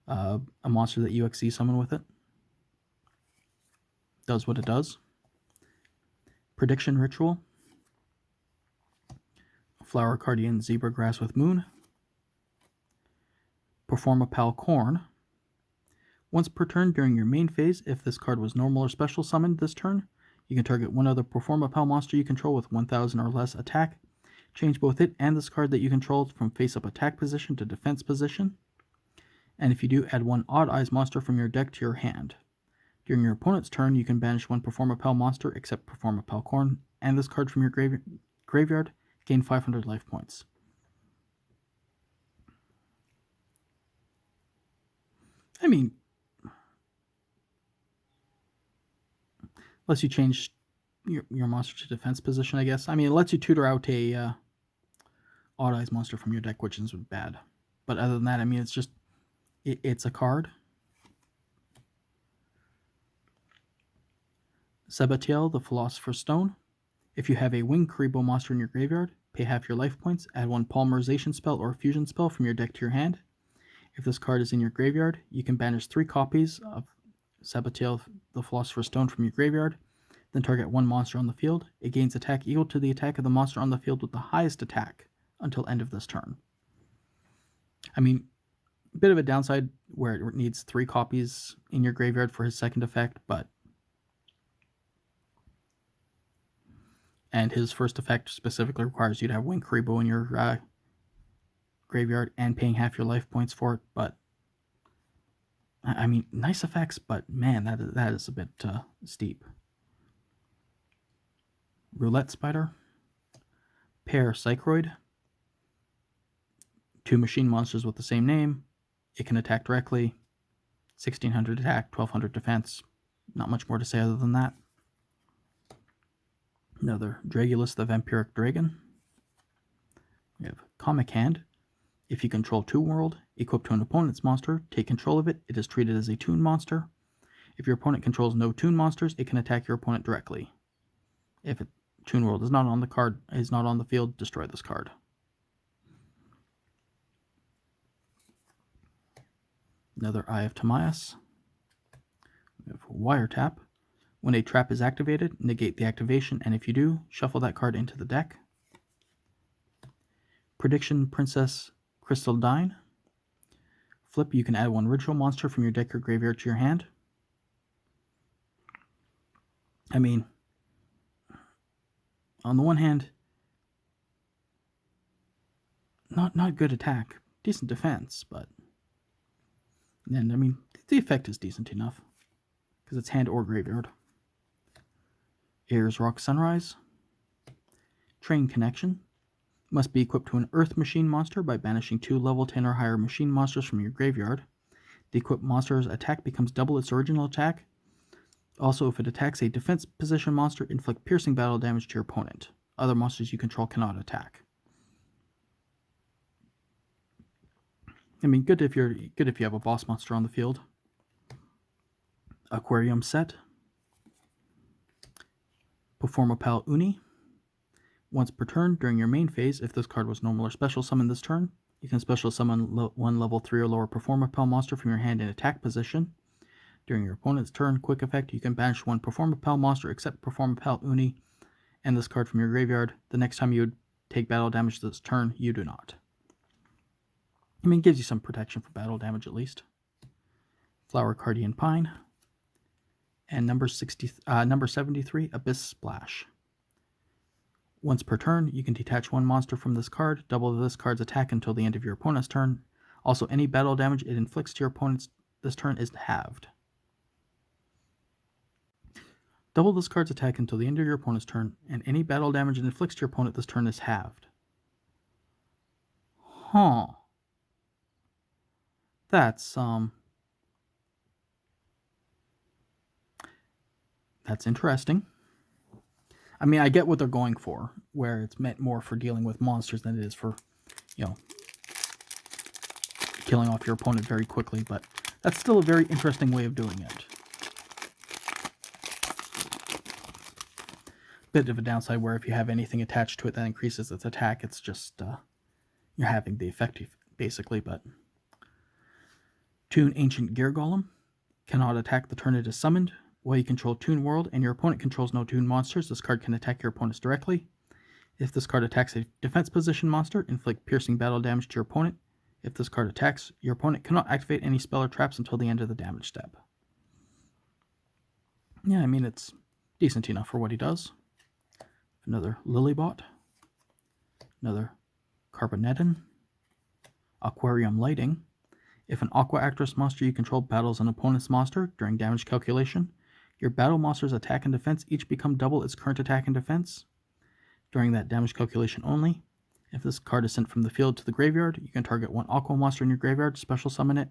a monster that you Xyz summon with it. Does what it does. Prediction Ritual. Flower Guardian Zebra Grass with Moon. Performapal Corn. Once per turn during your main phase, if this card was normal or special summoned this turn, you can target one other Performapal monster you control with 1000 or less attack. Change both it and this card that you control from face-up attack position to defense position. And if you do, add one Odd Eyes monster from your deck to your hand. During your opponent's turn, you can banish one Performapal monster except Performapal Corn, and this card from your graveyard, gain 500 life points. I mean, lets you change your monster to defense position, I guess. I mean, it lets you tutor out a Odd Eyes monster from your deck, which is bad. But other than that, I mean, it's just, it's a card. Sabatiel, the Philosopher's Stone. If you have a Winged Kuriboh monster in your graveyard, pay half your life points, add one Polymerization spell or fusion spell from your deck to your hand. If this card is in your graveyard, you can banish 3 copies of Sabatiel, the Philosopher's Stone from your graveyard, then target one monster on the field. It gains attack equal to the attack of the monster on the field with the highest attack until end of this turn. I mean, a bit of a downside where it needs 3 copies in your graveyard for his second effect, but... And his first effect specifically requires you to have Winged Kuriboh in your graveyard and paying half your life points for it, but... I mean, nice effects, but man, that is a bit steep. Roulette Spider. Pair Psychroid. 2 machine monsters with the same name. It can attack directly. 1600 attack, 1200 defense. Not much more to say other than that. Another Dragulus the Vampiric Dragon. We have Comic Hand. If you control Toon World, equipped to an opponent's monster, take control of it. It is treated as a Toon monster. If your opponent controls no Toon monsters, it can attack your opponent directly. If Toon World is not on the field, destroy this card. Another Eye of Timaeus. We have Wiretap. When a trap is activated, negate the activation, and if you do, shuffle that card into the deck. Prediction Princess Crystaldyne. Flip, you can add one ritual monster from your deck or graveyard to your hand. I mean, on the one hand, not good attack, decent defense, but then I mean the effect is decent enough because it's hand or graveyard. Ayers Rock Sunrise. Train Connection. Must be equipped to an Earth Machine monster by banishing 2 level 10 or higher machine monsters from your graveyard. The equipped monster's attack becomes double its original attack. Also, if it attacks a defense position monster, inflict piercing battle damage to your opponent. Other monsters you control cannot attack. I mean, good if you have a boss monster on the field. Aquarium Set. Performapal Uni. Once per turn during your main phase, if this card was normal or special summoned this turn, you can special summon one level 3 or lower Performapal monster from your hand in attack position. During your opponent's turn, quick effect, you can banish one Performapal monster except Performapal Uni and this card from your graveyard. The next time you would take battle damage this turn, you do not. I mean, it gives you some protection for battle damage at least. Flower Cardian Pine. And number 73, Abyss Splash. Once per turn, you can detach one monster from this card, double this card's attack until the end of your opponent's turn. Also, any battle damage it inflicts to your opponent this turn is halved. Double this card's attack until the end of your opponent's turn, and any battle damage it inflicts to your opponent this turn is halved. Huh. That's interesting. I mean, I get what they're going for, where it's meant more for dealing with monsters than it is for, killing off your opponent very quickly, but that's still a very interesting way of doing it. Bit of a downside where if you have anything attached to it that increases its attack, it's just, you're having the effect, basically, but... Toon Ancient Gear Golem. Cannot attack the turn it is summoned. While you control Toon World and your opponent controls no Toon monsters, this card can attack your opponents directly. If this card attacks a defense position monster, inflict piercing battle damage to your opponent. If this card attacks, your opponent cannot activate any spell or traps until the end of the damage step. Yeah, I mean, it's decent enough for what he does. Another Lilybot. Another Carbonetin. Aquarium Lighting. If an Aqua Actress monster you control battles an opponent's monster during damage calculation, your battle monster's attack and defense each become double its current attack and defense during that damage calculation only. If this card is sent from the field to the graveyard, you can target one Aqua monster in your graveyard to special summon it.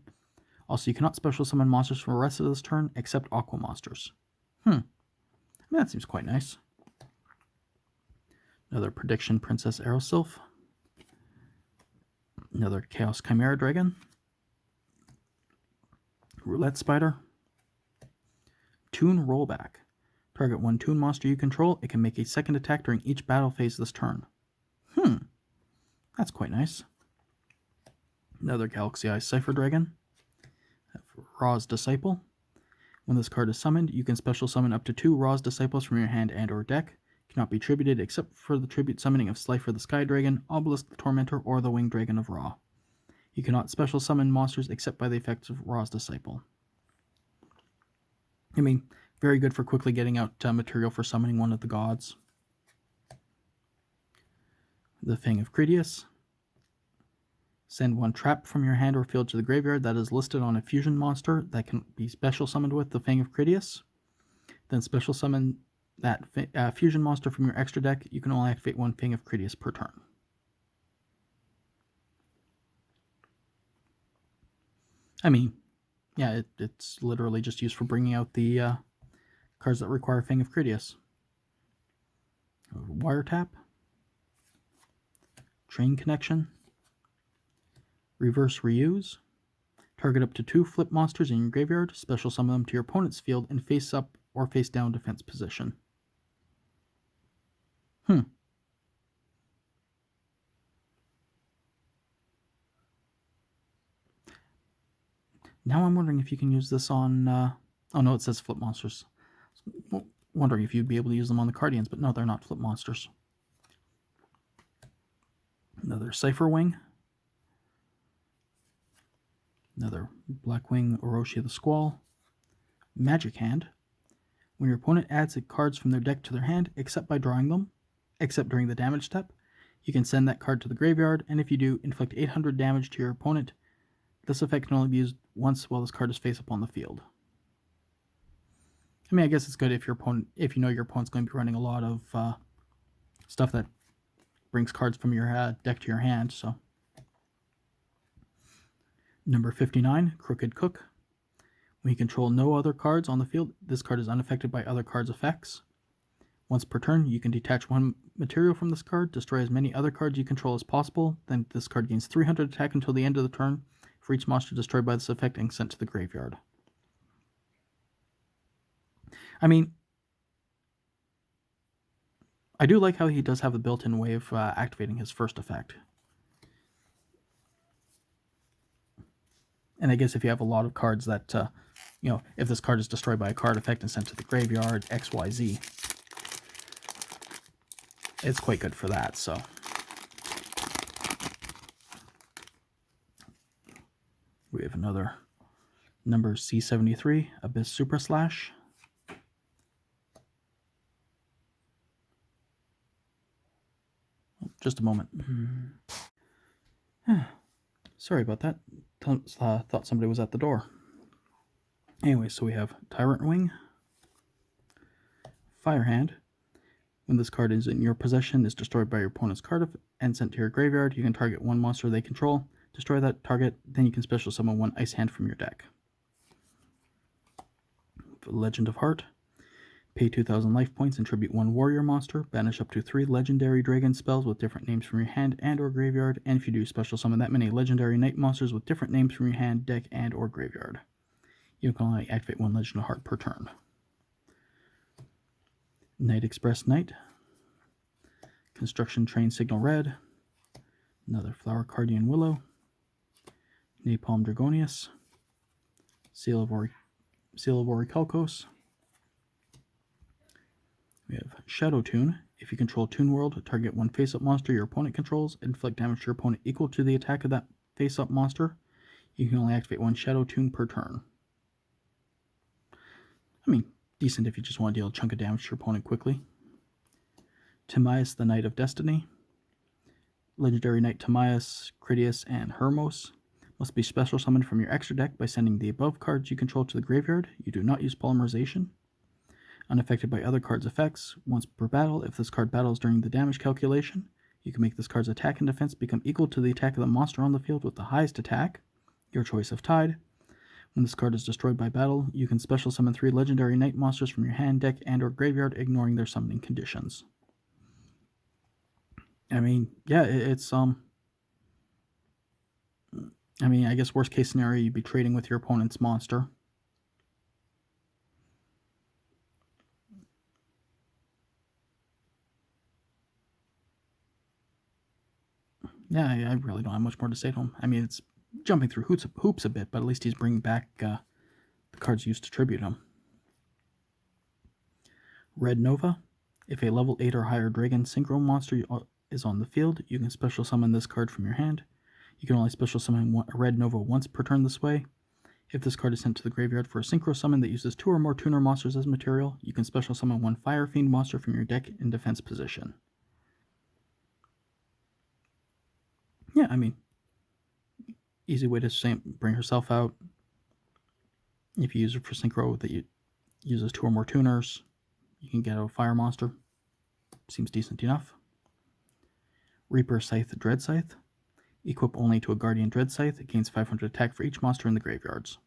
Also, you cannot special summon monsters for the rest of this turn except Aqua monsters. I mean, that seems quite nice. Another Prediction Princess Aerosylph. Another Chaos Chimera Dragon. Roulette Spider. Toon Rollback. Target one Toon monster you control. It can make a second attack during each battle phase this turn. That's quite nice. Another Galaxy Eye Cipher Dragon. Ra's Disciple. When this card is summoned, you can special summon up to 2 Ra's Disciples from your hand and or deck. Cannot be tributed except for the tribute summoning of Slifer the Sky Dragon, Obelisk the Tormentor, or the Winged Dragon of Ra. You cannot special summon monsters except by the effects of Ra's Disciple. I mean, very good for quickly getting out material for summoning one of the gods. The Fang of Critias. Send one trap from your hand or field to the graveyard that is listed on a fusion monster that can be special summoned with the Fang of Critias. Then special summon that fusion monster from your extra deck. You can only activate one Fang of Critias per turn. I mean, yeah, it's literally just used for bringing out the cards that require Fang of Critias. Wiretap, Train Connection, Reverse Reuse, target up to 2 flip monsters in your graveyard, special summon them to your opponent's field in face up or face down defense position. Now I'm wondering if you can use this on... oh no, it says flip monsters. Wondering if you'd be able to use them on the Cardians, but no, they're not flip monsters. Another Cypher Wing. Another Blackwing Orochi the Squall. Magic Hand. When your opponent adds cards from their deck to their hand, except by drawing them, except during the damage step, you can send that card to the graveyard, and if you do, inflict 800 damage to your opponent. This effect can only be used once while this card is face up on the field. I mean, I guess it's good if you know your opponent's going to be running a lot of stuff that brings cards from your deck to your hand. So, number 59, Crooked Cook. When you control no other cards on the field, this card is unaffected by other cards' effects. Once per turn, you can detach one material from this card, destroy as many other cards you control as possible, then this card gains 300 attack until the end of the turn for each monster destroyed by this effect and sent to the graveyard. I mean, I do like how he does have the built-in way of activating his first effect. And I guess if you have a lot of cards that, you know, if this card is destroyed by a card effect and sent to the graveyard, XYZ, it's quite good for that, so. We have another number C73, Abyss Super Slash. Just a moment. Sorry about that. Thought somebody was at the door. Anyway, so we have Tyrant Wing, Firehand. When this card is in your possession, is destroyed by your opponent's card and sent to your graveyard, you can target one monster they control, destroy that target, then you can special summon one Ice Hand from your deck. Legend of Heart. Pay 2,000 life points and tribute one warrior monster. Banish up to 3 legendary dragon spells with different names from your hand and or graveyard. And if you do, special summon that many legendary knight monsters with different names from your hand, deck, and or graveyard. You can only activate one Legend of Heart per turn. Night Express Knight. Construction Train Signal Red. Another Flower Cardian Willow. Napalm Dragonius. Seal of Orichalcos. We have Shadow Tune. If you control Toon World, target one face-up monster your opponent controls, inflict damage to your opponent equal to the attack of that face-up monster. You can only activate one Shadow Tune per turn. I mean, decent if you just want to deal a chunk of damage to your opponent quickly. Timaeus, the Knight of Destiny. Legendary Knight Timaeus, Critias, and Hermos must be special summoned from your extra deck by sending the above cards you control to the graveyard. You do not use Polymerization. Unaffected by other cards' effects. Once per battle, if this card battles during the damage calculation, you can make this card's attack and defense become equal to the attack of the monster on the field with the highest attack, your choice of Tide. When this card is destroyed by battle, you can special summon 3 legendary knight monsters from your hand, deck, and or graveyard, ignoring their summoning conditions. I mean, yeah, it's, I mean, I guess worst case scenario, you'd be trading with your opponent's monster. Yeah, I really don't have much more to say to him. I mean, it's jumping through hoops a bit, but at least he's bringing back the cards used to tribute him. Red Nova. If a level 8 or higher Dragon Synchro monster is on the field, you can special summon this card from your hand. You can only special summon a Red Nova once per turn this way. If this card is sent to the graveyard for a Synchro summon that uses 2 or more Tuner monsters as material, you can special summon one Fire Fiend monster from your deck in defense position. Yeah, I mean, easy way to bring herself out. If you use it for Synchro that uses 2 or more tuners, you can get a fire monster. Seems decent enough. Reaper Scythe Dread Scythe. Equip only to a Guardian Dread Scythe. It gains 500 attack for each monster in the graveyards.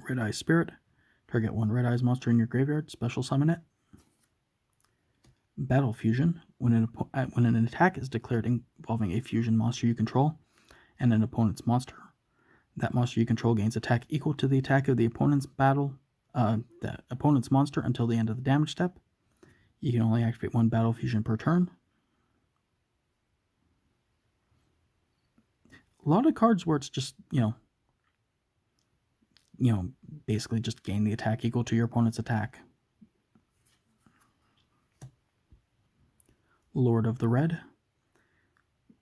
Red Eye Spirit. Target one Red Eyes monster in your graveyard, special summon it. Battle Fusion. When an attack is declared involving a fusion monster you control and an opponent's monster, that monster you control gains attack equal to the attack of the opponent's monster until the end of the damage step. You can only activate one Battle Fusion per turn. A lot of cards where it's just, basically just gain the attack equal to your opponent's attack. Lord of the Red.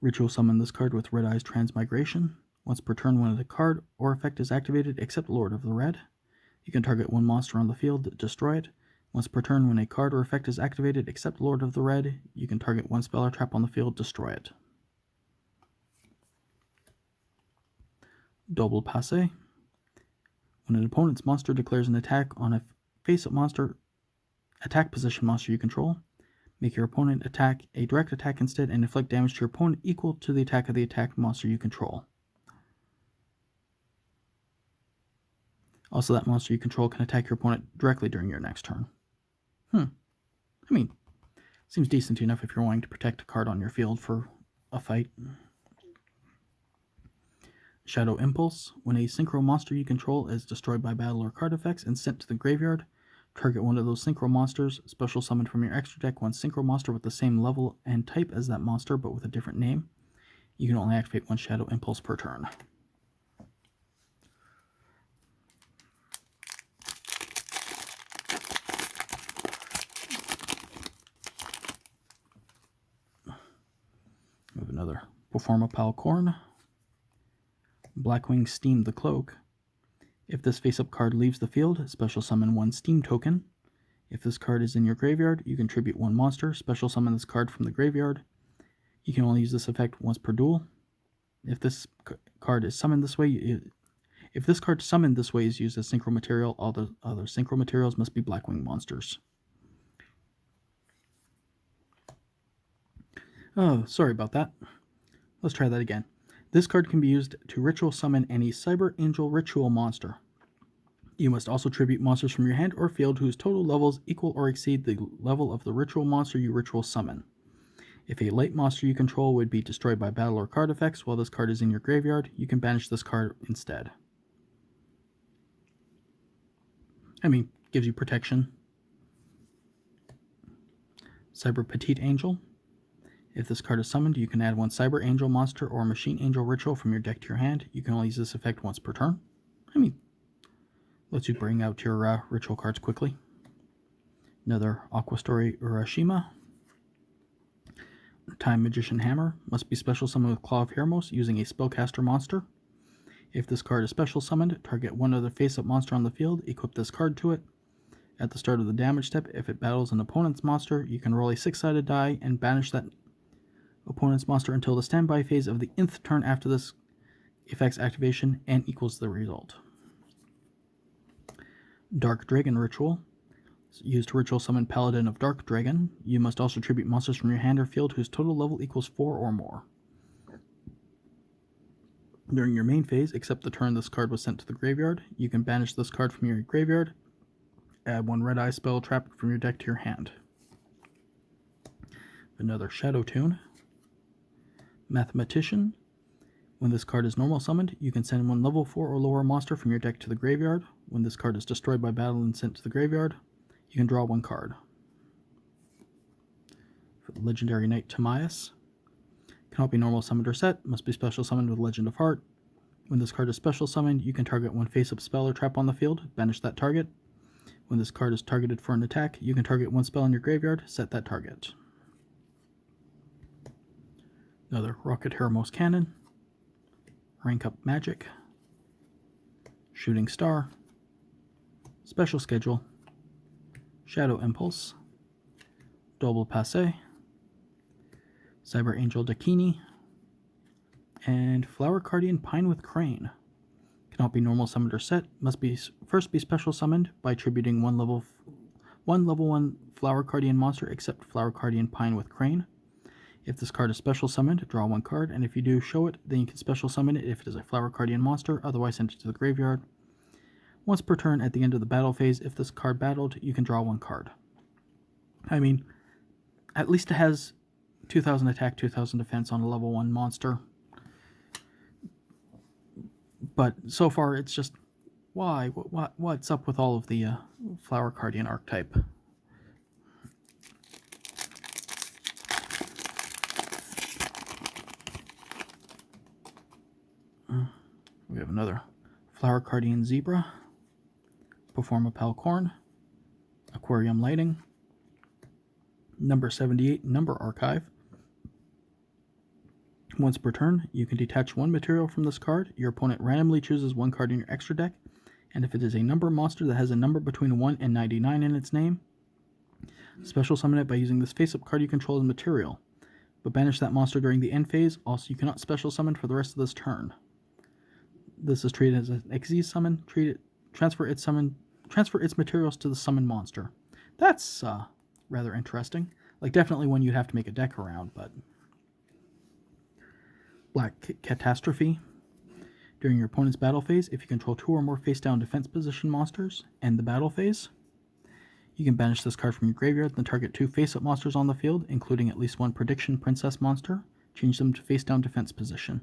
Ritual summon this card with Red Eyes Transmigration. Once per turn, when a card or effect is activated except Lord of the Red, you can target one monster on the field, destroy it. Once per turn, when a card or effect is activated except Lord of the Red, you can target one spell or trap on the field, destroy it. Double Passe. When an opponent's monster declares an attack on a face-up monster, attack position monster you control, make your opponent attack a direct attack instead and inflict damage to your opponent equal to the attack of the attack monster you control. Also, that monster you control can attack your opponent directly during your next turn. Seems decent enough if you're wanting to protect a card on your field for a fight. Shadow Impulse. When a synchro monster you control is destroyed by battle or card effects and sent to the graveyard, target one of those synchro monsters, special summon from your extra deck one synchro monster with the same level and type as that monster but with a different name. You can only activate one Shadow Impulse per turn. We have another Performa Palcorn. Blackwing Steam the Cloak. If this face-up card leaves the field, special summon one Steam token. If this card is in your graveyard, you contribute one monster, special summon this card from the graveyard. You can only use this effect once per duel. If this card is summoned this way, if this card summoned this way is used as synchro material, all the other synchro materials must be Blackwing monsters. Oh, sorry about that. Let's try that again. This card can be used to ritual summon any Cyber Angel ritual monster. You must also tribute monsters from your hand or field whose total levels equal or exceed the level of the ritual monster you ritual summon. If a light monster you control would be destroyed by battle or card effects while this card is in your graveyard, you can banish this card instead. Gives you protection. Cyber Petite Angel. If this card is summoned, you can add one Cyber Angel monster or Machine Angel ritual from your deck to your hand. You can only use this effect once per turn. Lets you bring out your ritual cards quickly. Another Aqua Story Urashima. Time Magician Hammer. Must be special summoned with Claw of Hermos using a spellcaster monster. If this card is special summoned, target one other face-up monster on the field, equip this card to it. At the start of the damage step, if it battles an opponent's monster, you can roll a 6-sided die and banish that opponent's monster until the standby phase of the nth turn after this effect's activation and equals the result. Dark Dragon Ritual. Used to ritual summon Paladin of Dark Dragon. You must also tribute monsters from your hand or field whose total level equals 4 or more. During your main phase, except the turn this card was sent to the graveyard, you can banish this card from your graveyard. Add one Red Eye spell trap from your deck to your hand. Another Shadow Tune. Mathematician. When this card is normal summoned, you can send one level 4 or lower monster from your deck to the graveyard. When this card is destroyed by battle and sent to the graveyard, you can draw one card. For the Legendary Knight Timaeus. Cannot be normal summoned or set, must be special summoned with Legend of Heart. When this card is special summoned, you can target one face-up spell or trap on the field, banish that target. When this card is targeted for an attack, you can target one spell in your graveyard, set that target. Another Rocket Hermos Cannon. Rank Up Magic. Shooting Star. Special Schedule. Shadow Impulse. Double Passe. Cyber Angel Dakini. And Flower Guardian Pine with Crane. Cannot be normal summoned or set. Must be first be special summoned by tributing one level 1 Flower Guardian monster except Flower Guardian Pine with Crane. If this card is special summoned, draw one card, and if you do show it, then you can special summon it if it is a Flower Guardian monster, otherwise send it to the graveyard. Once per turn at the end of the battle phase, if this card battled, you can draw one card. I mean, at least it has 2000 attack, 2000 defense on a level 1 monster. But so far, it's just, why? What's up with all of the Flower Guardian archetype? We have another Flower Guardian Zebra, Performa Palcorn, Aquarium Lighting, number 78, Number Archive. Once per turn, you can detach one material from this card. Your opponent randomly chooses one card in your extra deck, and if it is a number monster that has a number between 1 and 99 in its name, special summon it by using this face-up card you control as material, but banish that monster during the end phase. Also, you cannot special summon for the rest of this turn. This is treated as an Xyz summon. Transfer its materials to the summon monster. That's rather interesting. Like, definitely one you'd have to make a deck around, but... Black Catastrophe. During your opponent's battle phase, if you control 2 or more face-down defense position monsters, end the battle phase. You can banish this card from your graveyard, then target 2 face-up monsters on the field, including at least 1 Prediction Princess monster. Change them to face-down defense position.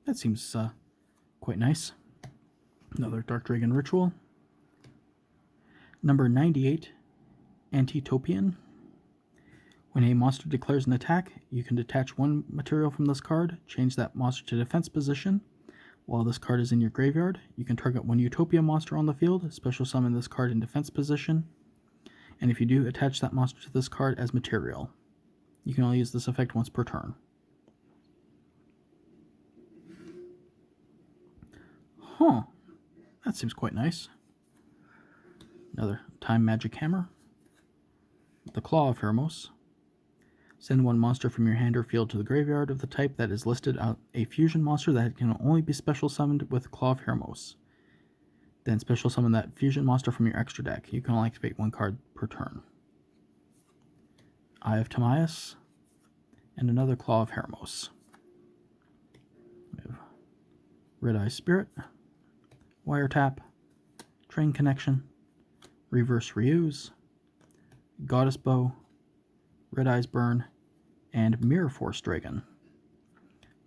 That seems quite nice. Another Dark Dragon Ritual. Number 98, Antitopian. When a monster declares an attack, you can detach one material from this card, change that monster to defense position. While this card is in your graveyard, you can target one Utopia monster on the field, special summon this card in defense position, and if you do, attach that monster to this card as material. You can only use this effect once per turn. That seems quite nice. Another Time Magic Hammer. The Claw of Hermos. Send one monster from your hand or field to the graveyard of the type that is listed out a fusion monster that can only be special summoned with Claw of Hermos. Then special summon that fusion monster from your extra deck. You can only activate one card per turn. Eye of Timaeus, and another Claw of Hermos. We have Red Eye Spirit, Wiretap, Train Connection, Reverse Reuse, Goddess Bow, Red Eyes Burn, and Mirror Force Dragon.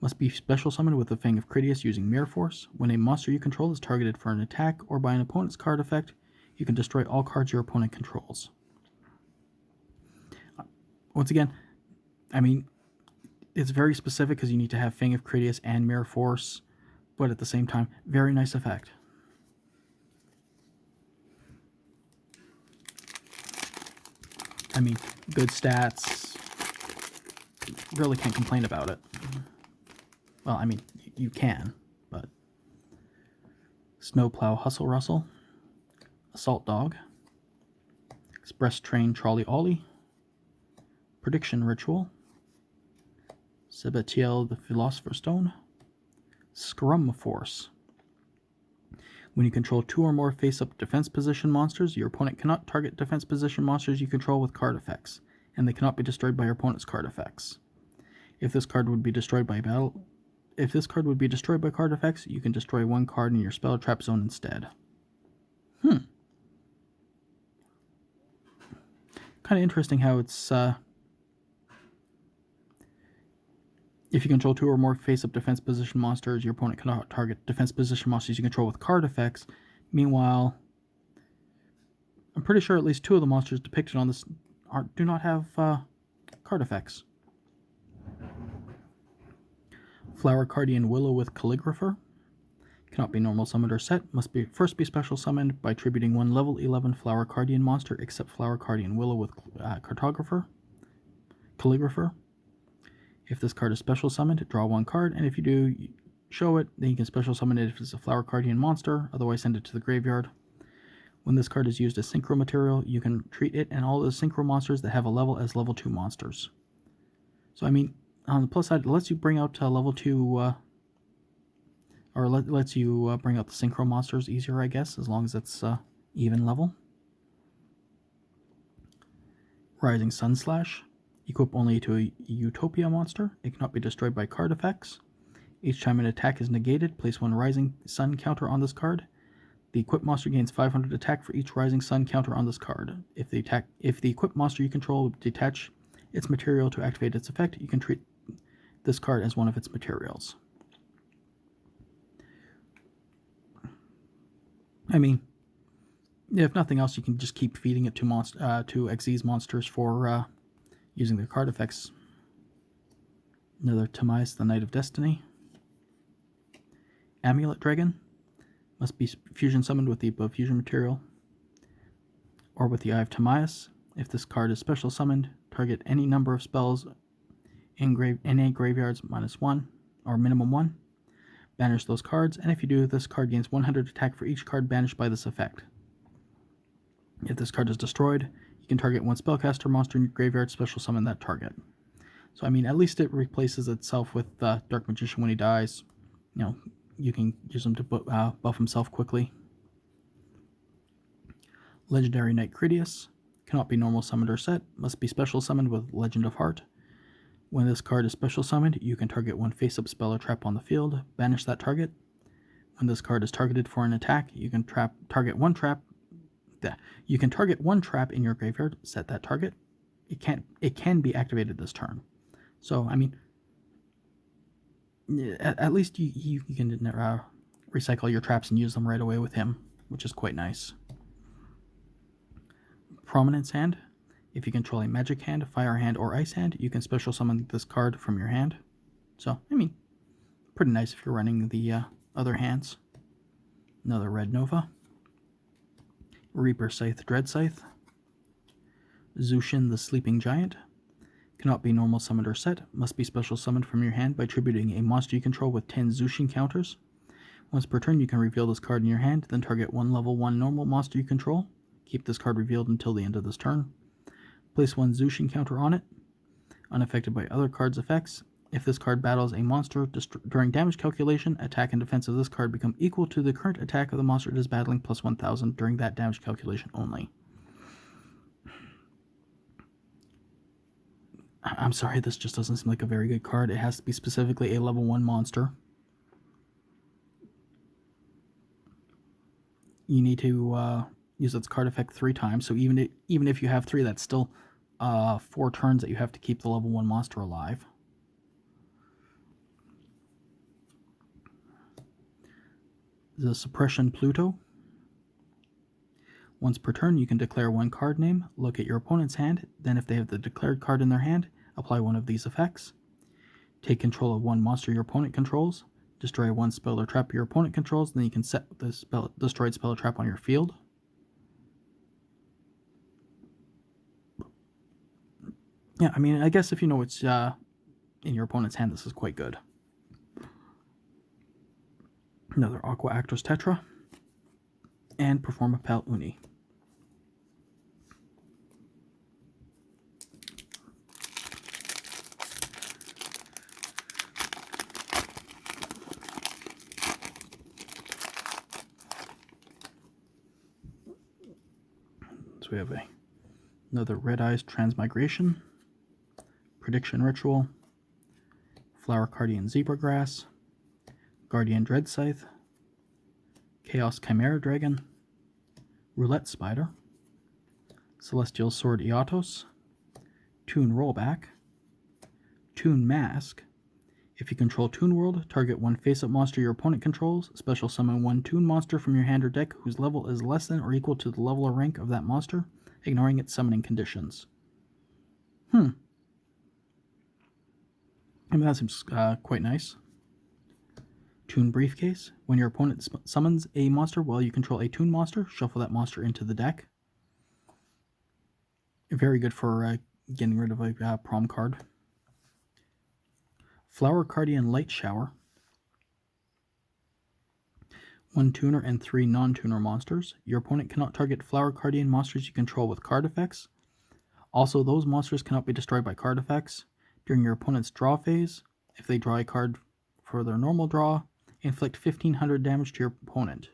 Must be special summoned with the Fang of Critias using Mirror Force. When a monster you control is targeted for an attack or by an opponent's card effect, you can destroy all cards your opponent controls. Once again, I mean, it's very specific because you need to have Fang of Critias and Mirror Force, but at the same time, very nice effect. I mean, good stats. Really can't complain about it. Well, I mean, you can, but... Snowplow Hustle Rustle, Assault Dog, Express Train Trolley Ollie, Prediction Ritual, Sabatiel the Philosopher's Stone, Scrum Force. When you control 2 or more face-up defense position monsters, your opponent cannot target defense position monsters you control with card effects, and they cannot be destroyed by your opponent's card effects. If this card would be destroyed by card effects, you can destroy one card in your spell trap zone instead. Kind of interesting how it's if you control 2 or more face-up defense position monsters, your opponent cannot target defense position monsters you control with card effects. Meanwhile, I'm pretty sure at least 2 of the monsters depicted on this do not have card effects. Flower Guardian Willow with Calligrapher. Cannot be normal summoned or set. Must first be special summoned by tributing one level 11 Flower Guardian monster except Flower Guardian Willow with Calligrapher. If this card is special summoned, draw one card, and if you do, show it, then you can special summon it if it's a Flower Guardian monster, otherwise send it to the graveyard. When this card is used as synchro material, you can treat it and all the synchro monsters that have a level as level 2 monsters. So, I mean, on the plus side, it lets you bring out level 2, lets you bring out the synchro monsters easier, I guess, as long as it's even level. Rising Sunslash. Equip only to a Utopia monster. It cannot be destroyed by card effects. Each time an attack is negated, place one Rising Sun counter on this card. The equipped monster gains 500 attack for each Rising Sun counter on this card. If the equipped monster you control detach its material to activate its effect, you can treat this card as one of its materials. I mean, if nothing else, you can just keep feeding it to Xyz monsters for using their card effects. Another Timaeus, the Knight of Destiny. Amulet Dragon. Must be fusion summoned with the above fusion material or with the Eye of Timaeus. If this card is special summoned, target any number of spells in NA graveyards -1 or minimum 1. Banish those cards, and if you do, this card gains 100 attack for each card banished by this effect. If this card is destroyed, you can target one spellcaster monster in your graveyard, special summon that target. So I mean, at least it replaces itself with Dark Magician when he dies. You know, you can use him to buff himself quickly. Legendary Knight Critias. Cannot be normal summoned or set. Must be special summoned with Legend of Heart. When this card is special summoned, you can target one face-up spell or trap on the field. Banish that target. When this card is targeted for an attack, you can target one trap. You can target one trap in your graveyard. Set that target. It can be activated this turn. So I mean, at least you can recycle your traps and use them right away with him, which is quite nice. Prominence Hand. If you control a Magic Hand, Fire Hand, or Ice Hand, you can special summon this card from your hand. So, I mean, pretty nice if you're running the other hands. Another Red Nova. Reaper Scythe, Dread Scythe. Zushin, the Sleeping Giant. Cannot be normal summoned or set. Must be special summoned from your hand by tributing a monster you control with 10 Zushin counters. Once per turn, you can reveal this card in your hand, then target one level 1 normal monster you control. Keep this card revealed until the end of this turn. Place one Zushin counter on it, unaffected by other cards' effects. If this card battles a monster during damage calculation, attack and defense of this card become equal to the current attack of the monster it is battling plus 1000 during that damage calculation only. I'm sorry, this just doesn't seem like a very good card. It has to be specifically a level 1 monster. You need to use its card effect 3 times, so even if you have 3, that's still 4 turns that you have to keep the level 1 monster alive. The Suppression Pluto. Once per turn, you can declare one card name, look at your opponent's hand, then if they have the declared card in their hand, apply one of these effects. Take control of one monster your opponent controls, destroy one spell or trap your opponent controls, then you can set the destroyed spell or trap on your field. Yeah, I mean, I guess if you know it's in your opponent's hand, this is quite good. Another Aqua Actress Tetra. And Performa Pal Uni. So we have another Red Eyes Transmigration, Prediction Ritual, Flower Guardian Zebragrass, Guardian Dread Scythe, Chaos Chimera Dragon, Roulette Spider, Celestial Sword Eotos, Toon Rollback, Toon Mask. If you control Toon World, target one face-up monster your opponent controls, special summon one Toon monster from your hand or deck whose level is less than or equal to the level or rank of that monster, ignoring its summoning conditions. I mean, that seems quite nice. Toon Briefcase. When your opponent summons a monster while you control a Toon monster, shuffle that monster into the deck. Very good for getting rid of a prom card. Flower Guardian Light Shower. 1 tuner and 3 non-tuner monsters. Your opponent cannot target Flower Guardian monsters you control with card effects. Also, those monsters cannot be destroyed by card effects. During your opponent's draw phase, if they draw a card for their normal draw, inflict 1500 damage to your opponent.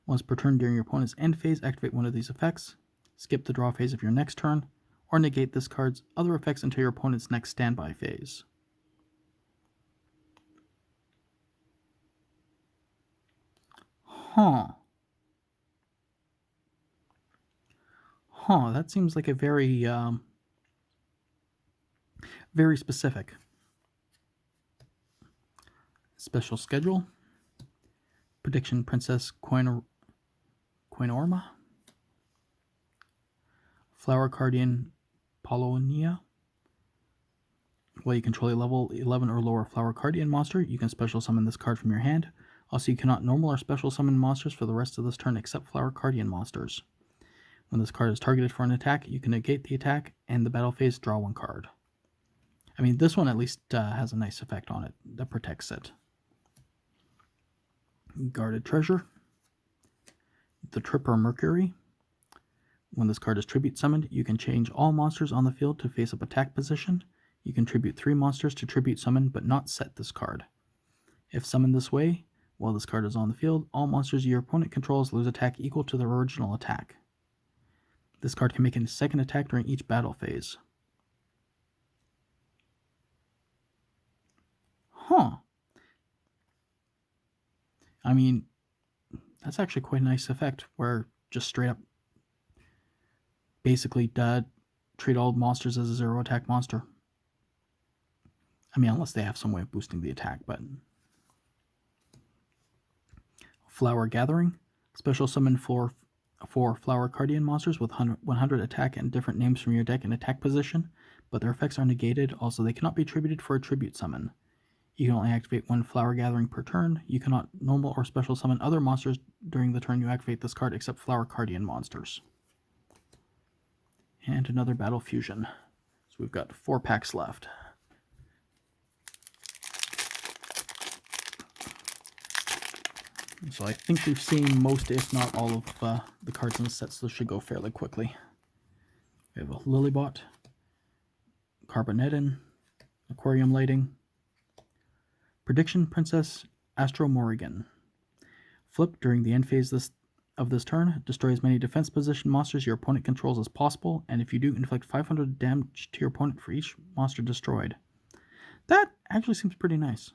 Once per turn during your opponent's end phase, activate one of these effects. Skip the draw phase of your next turn, or negate this card's other effects until your opponent's next standby phase. Huh. Huh, that seems like a very, very specific. Special schedule. Prediction Princess Coinorma. Flower Guardian Polonia. While you control a level 11 or lower Flower Guardian monster, you can special summon this card from your hand. Also, you cannot normal or special summon monsters for the rest of this turn except Flower Guardian monsters. When this card is targeted for an attack, you can negate the attack and the battle phase draw one card. I mean, this one at least has a nice effect on it that protects it. Guarded Treasure. The Tripper Mercury. When this card is tribute summoned, you can change all monsters on the field to face-up attack position. You can tribute 3 monsters to tribute summon, but not set this card. If summoned this way, while this card is on the field, all monsters your opponent controls lose attack equal to their original attack. This card can make a second attack during each battle phase. Huh. I mean, that's actually quite a nice effect, where just straight up basically treat all monsters as a 0 attack monster. I mean, unless they have some way of boosting the attack, but... Flower Gathering. Special summon for Flower Guardian monsters with 100 attack and different names from your deck in attack position, but their effects are negated. Also, they cannot be tributed for a tribute summon. You can only activate 1 Flower Gathering per turn. You cannot normal or special summon other monsters during the turn you activate this card except Flower Guardian monsters. And another Battle Fusion. So we've got 4 packs left. So I think we've seen most, if not all, of the cards in the set, so this should go fairly quickly. We have a Lilybot, Carbonetin, Aquarium Lighting, Prediction Princess Astro Morrigan. Flip during the end phase of this turn, destroy as many defense position monsters your opponent controls as possible, and if you do, inflict 500 damage to your opponent for each monster destroyed. That actually seems pretty nice.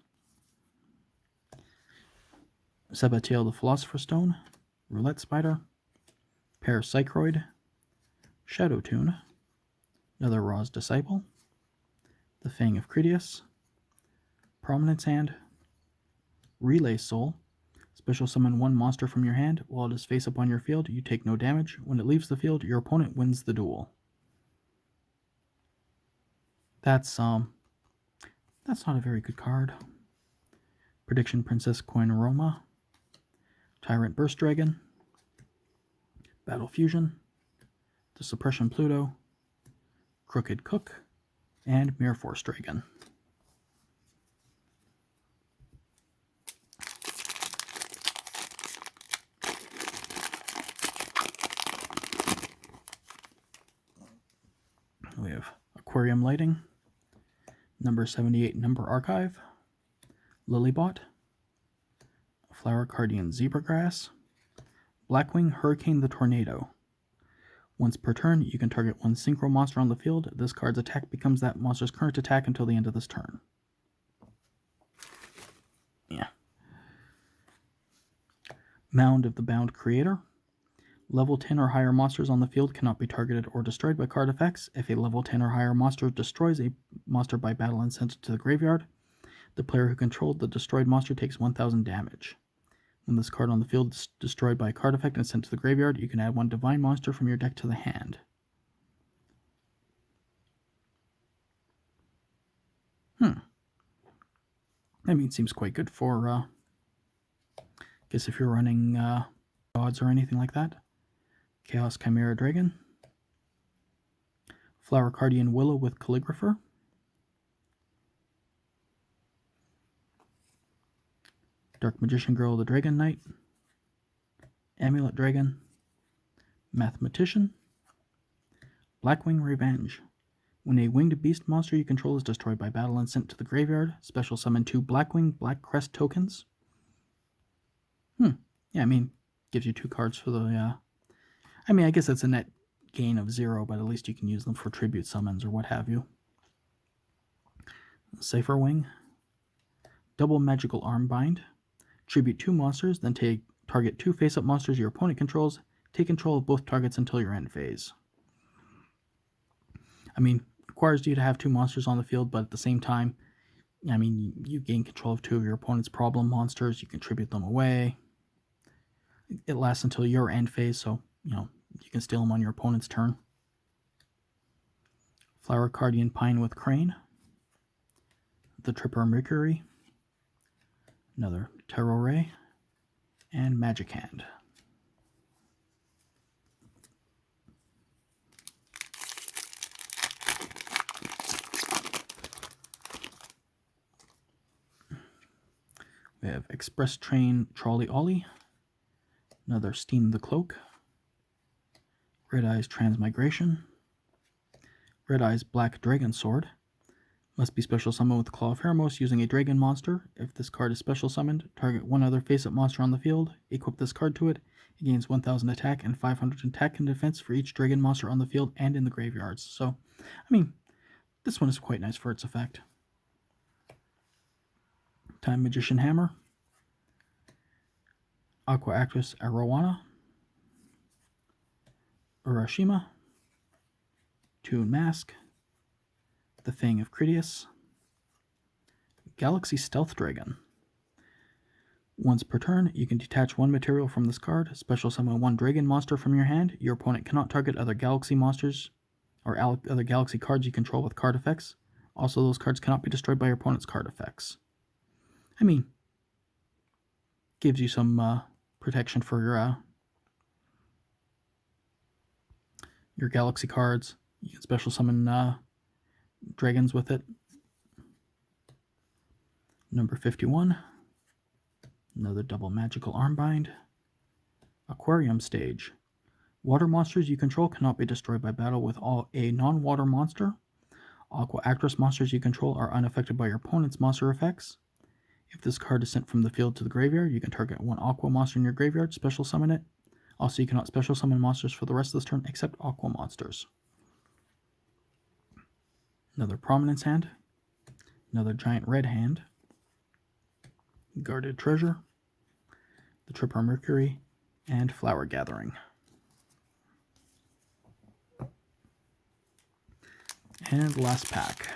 Sabatiel the Philosopher's Stone, Roulette Spider, Parapsychroid, Shadow Tune, another Ra's Disciple, the Fang of Critias, Prominence Hand, Relay Soul. Special summon 1 monster from your hand. While it is face up on your field, you take no damage. When it leaves the field, your opponent wins the duel. That's not a very good card. Prediction Princess Coinoroma, Tyrant Burst Dragon, Battle Fusion, the Suppression Pluto, Crooked Cook, and Mirror Force Dragon. We have Aquarium Lighting, number 78 Number Archive, Lilybot, Flower Guardian Zebragrass, Blackwing Hurricane the Tornado. Once per turn, you can target 1 synchro monster on the field. This card's attack becomes that monster's current attack until the end of this turn. Yeah. Mound of the Bound Creator. Level 10 or higher monsters on the field cannot be targeted or destroyed by card effects. If a level 10 or higher monster destroys a monster by battle and sends it to the graveyard, the player who controlled the destroyed monster takes 1000 damage. When this card on the field is destroyed by a card effect and sent to the graveyard, you can add 1 divine monster from your deck to the hand. I mean, it seems quite good for, I guess if you're running gods or anything like that. Chaos Chimera Dragon, Flower Guardian Willow with Calligrapher, Dark Magician Girl the Dragon Knight, Amulet Dragon, Mathematician, Blackwing Revenge. When a winged beast monster you control is destroyed by battle and sent to the graveyard, special summon 2 Blackwing Black Crest tokens. Yeah, I mean, gives you 2 cards for the, I mean, I guess it's a net gain of 0, but at least you can use them for tribute summons or what have you. Cypher Wing, Double Magical Arm Bind. Tribute 2 monsters, then take target 2 face-up monsters your opponent controls. Take control of both targets until your end phase. I mean, requires you to have 2 monsters on the field, but at the same time, I mean, you gain control of 2 of your opponent's problem monsters. You contribute them away. It lasts until your end phase, so, you can steal them on your opponent's turn. Flower Guardian Pine with Crane. The Tripper Mercury. Another Tarot Ray. And Magic Hand. We have Express Train Trolley Ollie. Another Steam the Cloak. Red Eyes Transmigration. Red Eyes Black Dragon Sword. Must be special summoned with Claw of Hermos using a dragon monster. If this card is special summoned, target one other face-up monster on the field. Equip this card to it. It gains 1000 attack and 500 attack and defense for each dragon monster on the field and in the graveyards. So, I mean, this one is quite nice for its effect. Time Magician Hammer. Aqua Actress Arowana. Urashima. Toon Mask. The Fang of Critias. Galaxy Stealth Dragon. Once per turn, you can detach 1 material from this card, special summon 1 dragon monster from your hand. Your opponent cannot target other galaxy monsters or other galaxy cards you control with card effects. Also, those cards cannot be destroyed by your opponent's card effects. I mean, gives you some protection for your galaxy cards. You can special summon dragons with it. Number 51. Another double magical armbind. Aquarium Stage. Water monsters you control cannot be destroyed by battle with a non-water monster. Aqua Actress monsters you control are unaffected by your opponent's monster effects. If this card is sent from the field to the graveyard, you can target 1 Aqua monster in your graveyard, special summon it. Also, you cannot special summon monsters for the rest of this turn except Aqua monsters. Another Prominence Hand. Another Giant Red Hand. Guarded Treasure. The Tripper Mercury. And Flower Gathering. And last pack.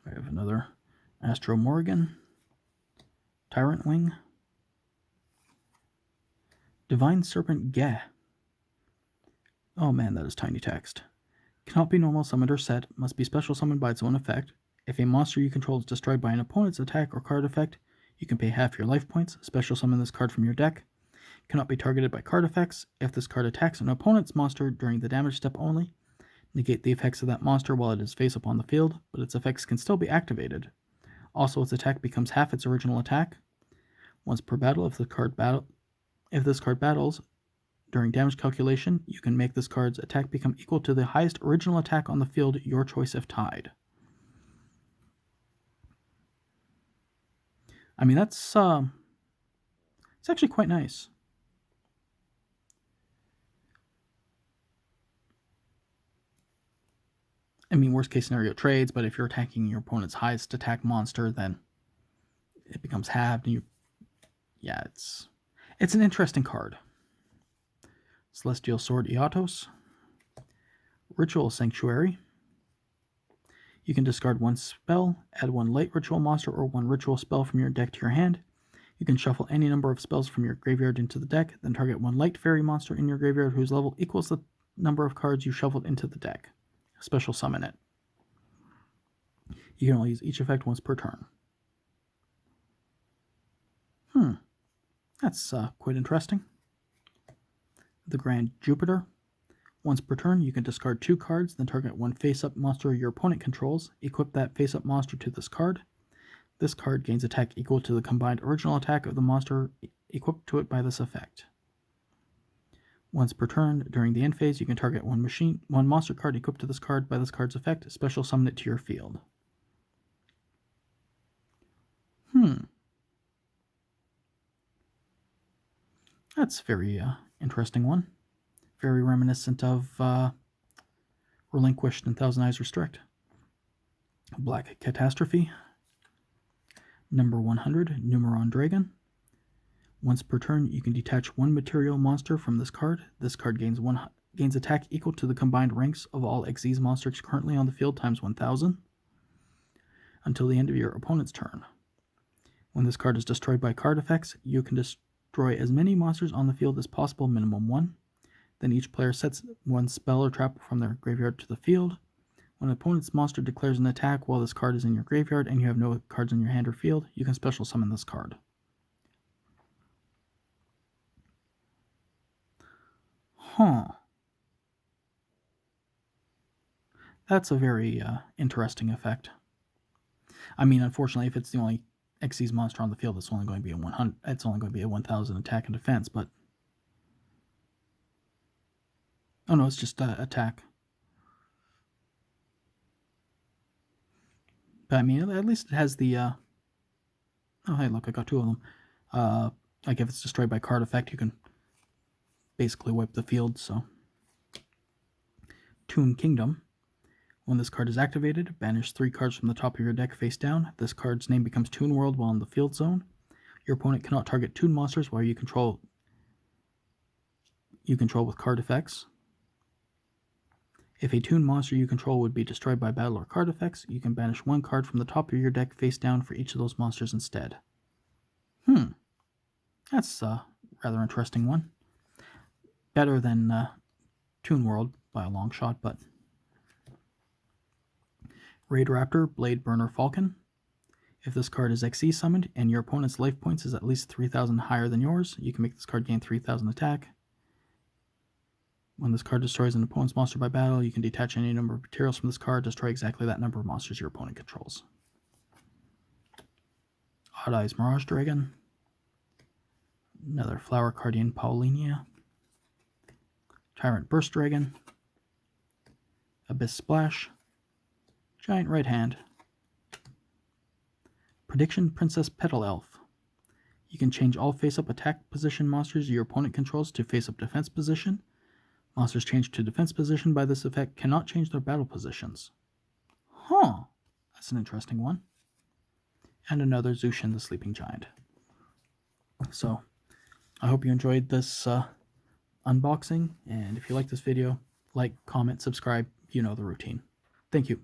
We have another Astro Morrigan. Tyrant Wing. Divine Serpent Geh. Oh man, that is tiny text. Cannot be normal summoned or set, must be special summoned by its own effect. If a monster you control is destroyed by an opponent's attack or card effect, you can pay half your life points, special summon this card from your deck. Cannot be targeted by card effects. If this card attacks an opponent's monster during the damage step only, negate the effects of that monster while it is face up on the field, but its effects can still be activated. Also, its attack becomes half its original attack. Once per battle, if this card battles during damage calculation, you can make this card's attack become equal to the highest original attack on the field, your choice if tied. I mean, that's it's actually quite nice. I mean, worst case scenario trades, but if you're attacking your opponent's highest attack monster, then it becomes halved, and yeah, it's an interesting card. Celestial Sword Eatos. Ritual Sanctuary. You can discard 1 spell, add 1 light ritual monster or 1 ritual spell from your deck to your hand. You can shuffle any number of spells from your graveyard into the deck, then target 1 light fairy monster in your graveyard whose level equals the number of cards you shuffled into the deck. Special summon it. You can only use each effect once per turn. That's quite interesting. The Grand Jupiter. Once per turn, you can discard 2 cards, then target 1 face-up monster your opponent controls. Equip that face-up monster to this card. This card gains attack equal to the combined original attack of the monster equipped to it by this effect. Once per turn, during the end phase, you can target 1 monster card equipped to this card by this card's effect. Special summon it to your field. That's a very interesting one. Very reminiscent of Relinquished and Thousand Eyes Restrict. Black Catastrophe. Number 100, Numeron Dragon. Once per turn, you can detach one material monster from this card. This card gains attack equal to the combined ranks of all Xyz monsters currently on the field times 1000 until the end of your opponent's turn. When this card is destroyed by card effects, you can destroy as many monsters on the field as possible, minimum 1. Then each player sets one spell or trap from their graveyard to the field. When an opponent's monster declares an attack while this card is in your graveyard and you have no cards in your hand or field, you can special summon this card. Huh. That's a very interesting effect. I mean, unfortunately, if it's the only Xyz monster on the field, it's only going to be a 100. It's only going to be a 1000 attack and defense. But oh no, it's just attack. But I mean, at least it has the. Oh hey, look, I got 2 of them. Like if it's destroyed by card effect, you can basically wipe the field. So, Toon Kingdom. When this card is activated, banish 3 cards from the top of your deck face down. This card's name becomes Toon World while in the field zone. Your opponent cannot target Toon monsters while you control with card effects. If a Toon monster you control would be destroyed by battle or card effects, you can banish 1 card from the top of your deck face down for each of those monsters instead. That's a rather interesting one. Better than Toon World by a long shot, but... Raid Raptor, Blade Burner Falcon. If this card is Xyz summoned and your opponent's life points is at least 3,000 higher than yours, you can make this card gain 3,000 attack. When this card destroys an opponent's monster by battle, you can detach any number of materials from this card, destroy exactly that number of monsters your opponent controls. Odd Eyes Mirage Dragon. Another Flower Guardian Paulinia. Tyrant Burst Dragon. Abyss Splash. Giant Right Hand. Prediction Princess Petal Elf. You can change all face-up attack position monsters your opponent controls to face-up defense position. Monsters changed to defense position by this effect cannot change their battle positions. Huh, that's an interesting one. And another Zushin the Sleeping Giant. So, I hope you enjoyed this unboxing, and if you like this video, like, comment, subscribe, you know the routine. Thank you.